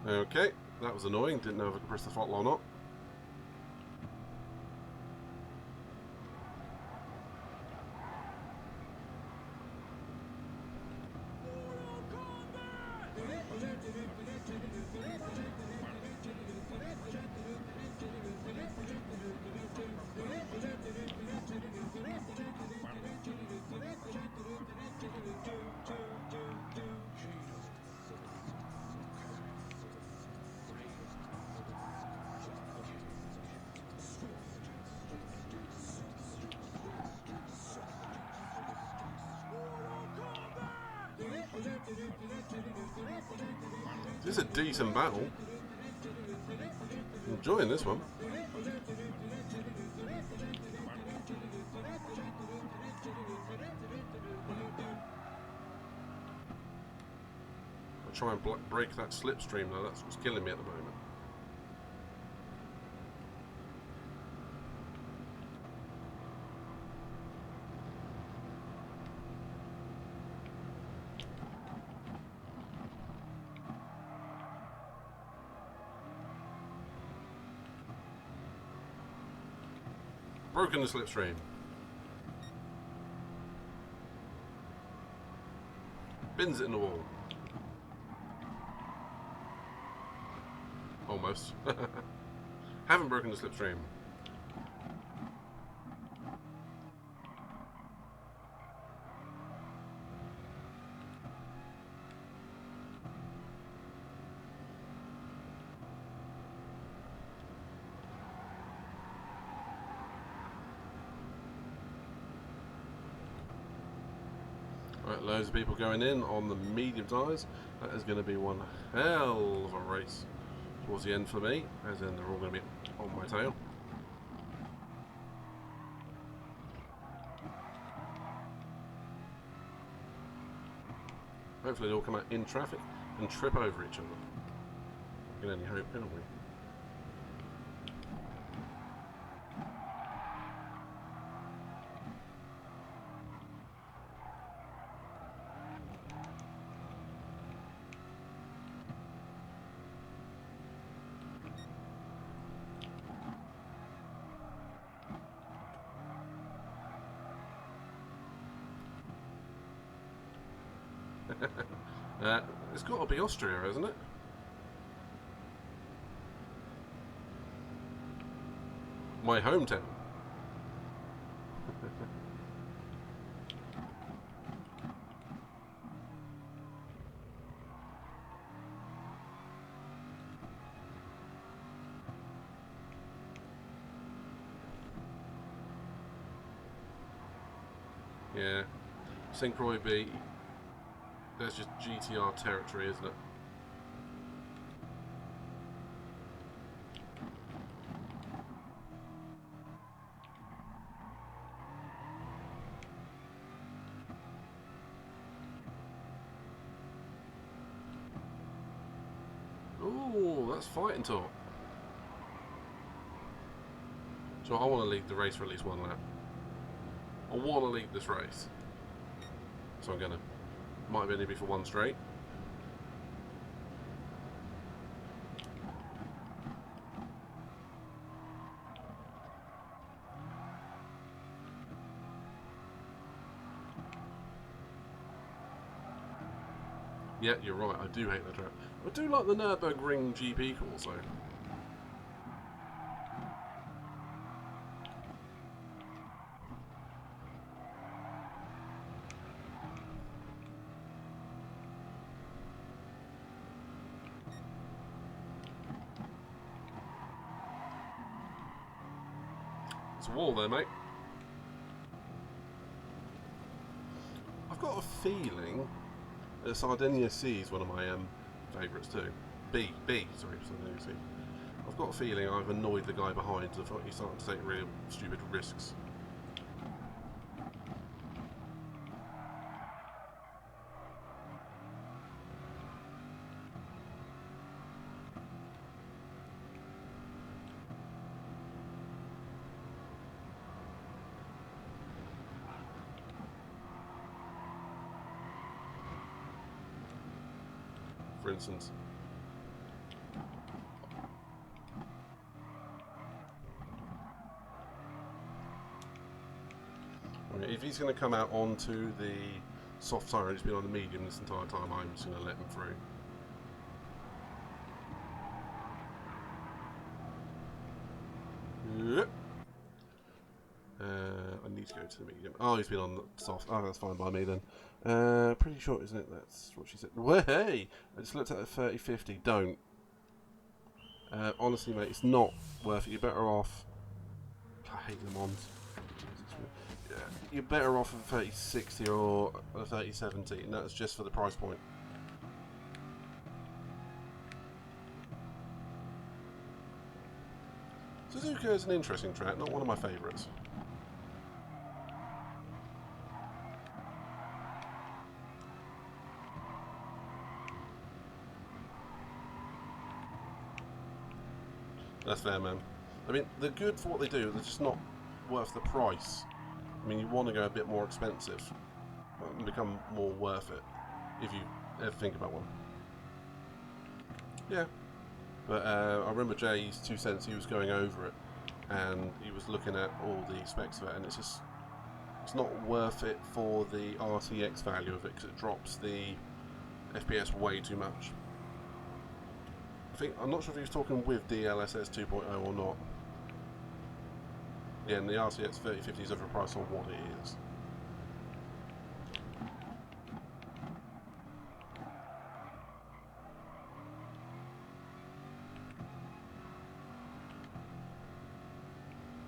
Okay, that was annoying. Didn't know if I could press the throttle or not. This is a decent battle. Enjoying this one. I'll try and break that slipstream though, that's what's killing me at the moment. Broken the slipstream. Bins it in the wall. Almost. Haven't broken the slipstream. Right, loads of people going in on the medium tyres. That is going to be one hell of a race towards the end for me, as in they're all going to be on my tail. Hopefully they'll come out in traffic and trip over each other. We can only hope, can't we? It's got to be Austria, hasn't it? My hometown. Yeah. I think probably be... That's just GTR territory, isn't it? Ooh, that's fighting talk. So I want to lead the race for at least one lap. I want to lead this race. So I'm gonna. Might only be for one straight. Yeah, you're right. I do hate the track. I do like the Nürburgring GP course though. It's a wall there, mate. I've got a feeling that Sardinia C is one of my favourites too. Sorry, Sardinia C. I've got a feeling I've annoyed the guy behind, so I thought he's starting to take real stupid risks. For instance. If he's going to come out onto the soft tyre and he's been on the medium this entire time, I'm just going to let him through. Yep. I need to go to the medium. Oh, he's been on the soft. Oh, that's fine by me then. Pretty short, isn't it? That's what she said. Well, hey! I just looked at the 30-50. Don't. Honestly, mate, it's not worth it. You're better off... I hate them on. Yeah, you're better off a 30-60 or a 30-70, and that's just for the price point. Suzuka is an interesting track, not one of my favourites. That's fair, man. I mean, they're good for what they do, they're just not worth the price. I mean, you want to go a bit more expensive and become more worth it, if you ever think about one. Yeah. But I remember Jay's 2 cents, he was going over it, and he was looking at all the specs of it, and it's just, it's not worth it for the RTX value of it, because it drops the FPS way too much. I'm not sure if he was talking with DLSS 2.0 or not. Yeah, and the RTX 3050 is overpriced on what it is.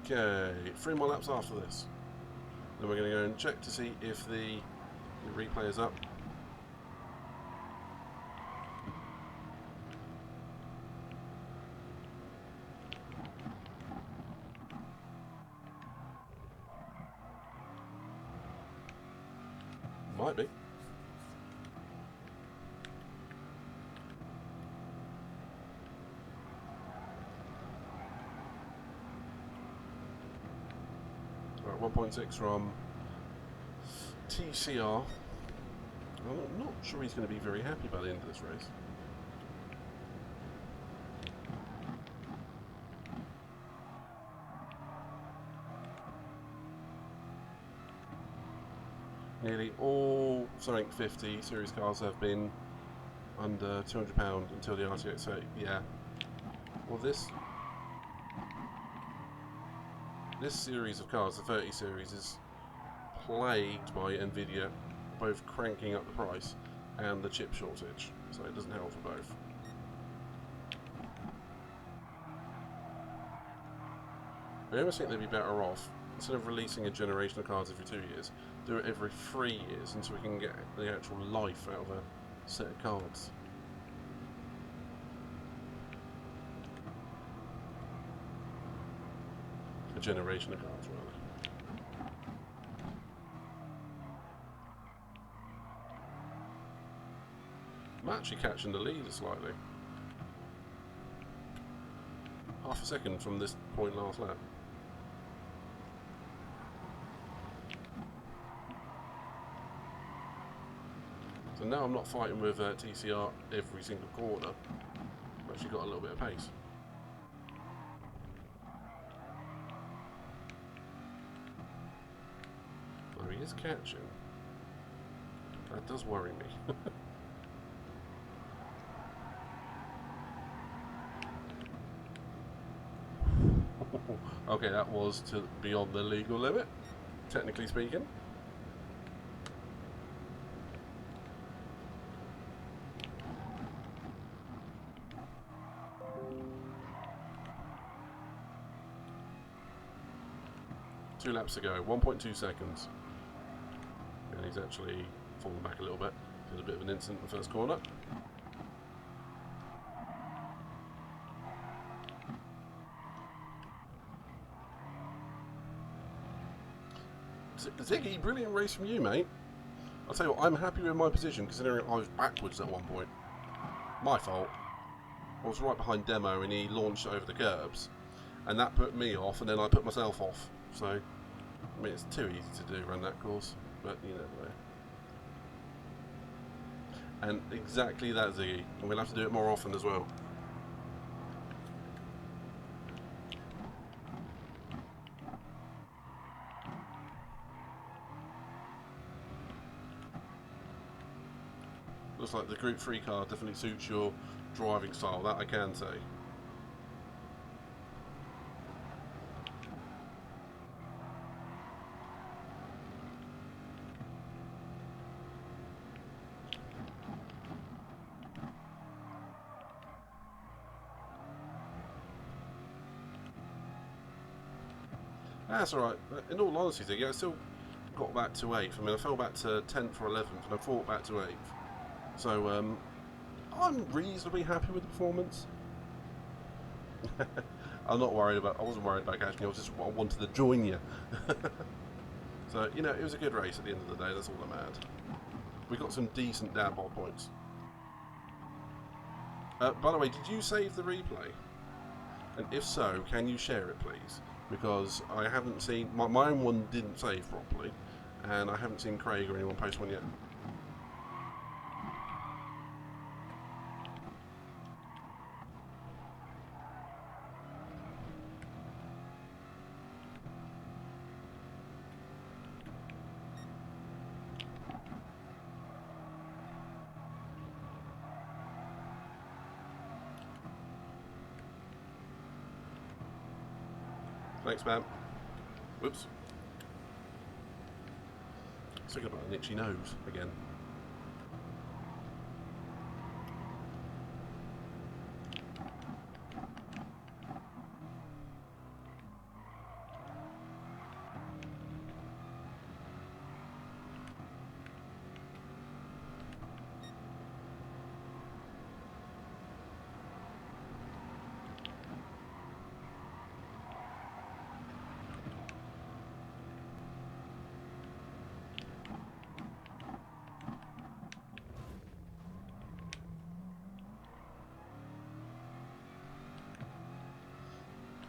Okay, 3 more laps after this. Then we're going to go and check to see if the replay is up. Might be. Right, 1.6 from TCR. I'm not sure he's going to be very happy by the end of this race. Nearly all Sonic 50 series cars have been under £200 until the RTX 30. Yeah. Well, this series of cars, the 30 series, is plagued by Nvidia, both cranking up the price and the chip shortage, so it doesn't help for both. I almost think they'd be better off instead of releasing a generation of cards every 2 years, do it every 3 years, and so we can get the actual life out of a set of cards. A generation of cards, rather. I'm actually catching the lead slightly. Half a second from this point last lap. So now I'm not fighting with TCR every single corner. I've actually got a little bit of pace. Oh, he is catching. That does worry me. Okay, that was to beyond the legal limit, technically speaking. Two laps to go, 1.2 seconds. And he's actually fallen back a little bit. Did a bit of an incident in the first corner. Ziggy, brilliant race from you, mate. I'll tell you what, I'm happy with my position considering I was backwards at one point. My fault. I was right behind Demo and he launched over the curbs. And that put me off, and then I put myself off. So, I mean, it's too easy to do around that course, but you never know. And exactly that, Ziggy. And we'll have to do it more often as well. Looks like the Group 3 car definitely suits your driving style, that I can say. That's alright. In all honesty, Ziggy, I still got back to 8th. I mean, I fell back to 10th or 11th, and I fought back to 8th. So, I'm reasonably happy with the performance. I wasn't worried about catching you, I wanted to join you. So, you know, it was a good race at the end of the day, that's all that mattered. We got some decent downpole points. By the way, did you save the replay? And if so, can you share it, please? Because I haven't seen... My own one didn't save properly, and I haven't seen Craig or anyone post one yet. Thanks, man. Whoops. Talking about an itchy nose again.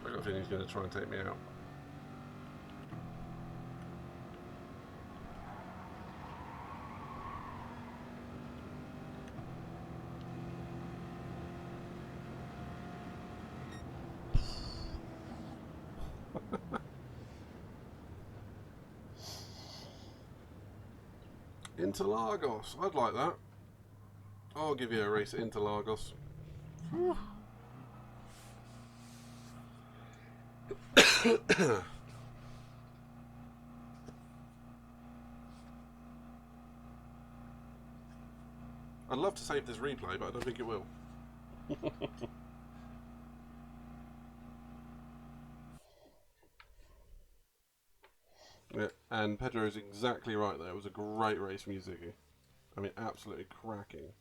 I got a feeling he's going to try and take me out. Interlagos, I'd like that. I'll give you a race at Interlagos. I'd love to save this replay, but I don't think it will. Yeah, and Pedro's exactly right there. It was a great race from you, Ziggy. I mean, absolutely cracking.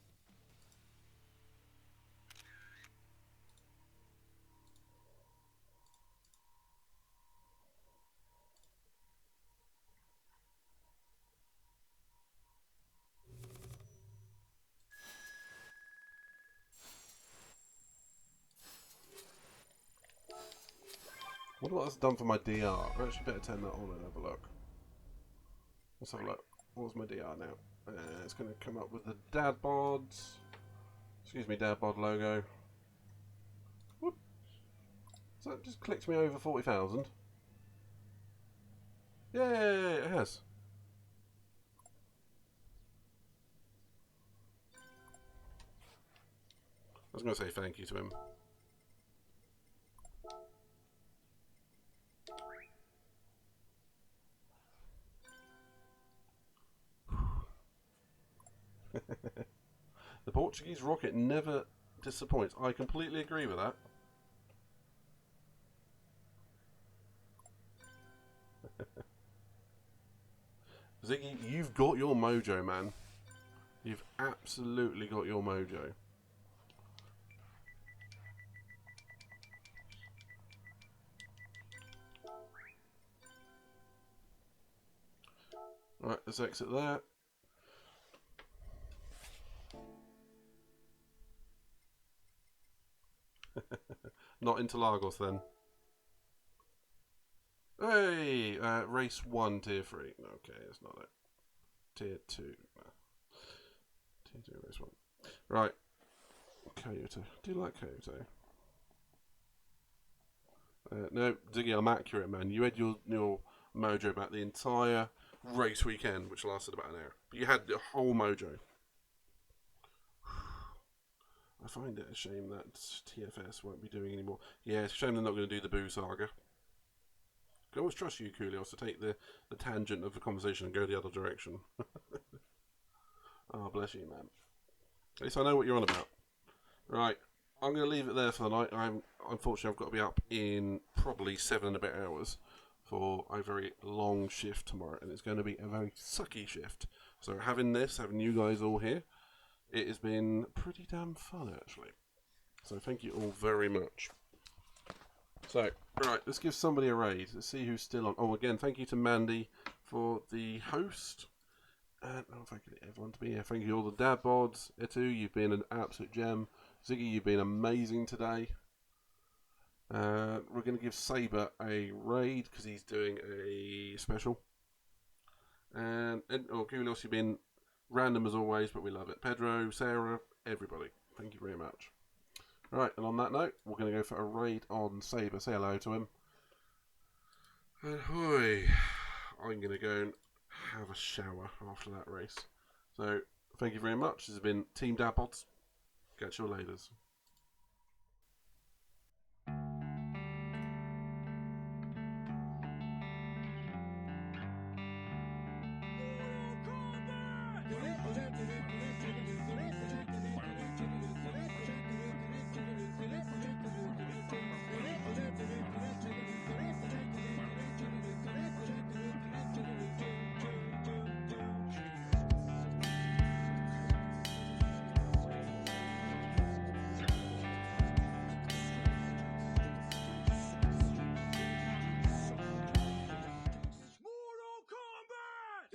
I wonder what that's done for my DR. I actually better turn that on and have a look. Let's have a look. What's my DR now? It's going to come up with the dad bods. Excuse me, dad bod logo. Whoop. So that just clicked me over 40,000. Yay, it has. I was going to say thank you to him. The Portuguese rocket never disappoints. I completely agree with that. Ziggy, you've got your mojo, man. You've absolutely got your mojo. Right, let's exit there. Not into Lagos then. Hey, race 1, tier 3. Okay, it's not it. Tier 2. No. Tier 2, race 1. Right. Kyoto. Do you like Kyoto? No, Ziggy, I'm accurate, man. You had your mojo about the entire race weekend, which lasted about an hour. But you had the whole mojo. I find it a shame that TFS won't be doing anymore. Yeah, it's a shame they're not going to do the Boo Saga. I can always trust you, Coolios, to take the tangent of the conversation and go the other direction. Oh, bless you, man. At least I know what you're on about. Right, I'm going to leave it there for the night. Unfortunately, I've got to be up in probably 7 and a bit hours for a very long shift tomorrow, and it's going to be a very sucky shift. So having you guys all here, it has been pretty damn fun, actually. So thank you all very much. So, right, let's give somebody a raid. Let's see who's still on. Oh, again, thank you to Mandy for the host. And thank you to everyone to be here. Thank you to all the dad bods. Itu, you've been an absolute gem. Ziggy, you've been amazing today. We're going to give Saber a raid because he's doing a special. And Kulos, you've been random as always, but we love it. Pedro, Sarah, everybody, thank you very much. Right, and on that note, we're going to go for a raid on Saber. Say hello to him. And I'm going to go and have a shower after that race. So, thank you very much. This has been Team Dapods. Catch you later. Mortal Kombat!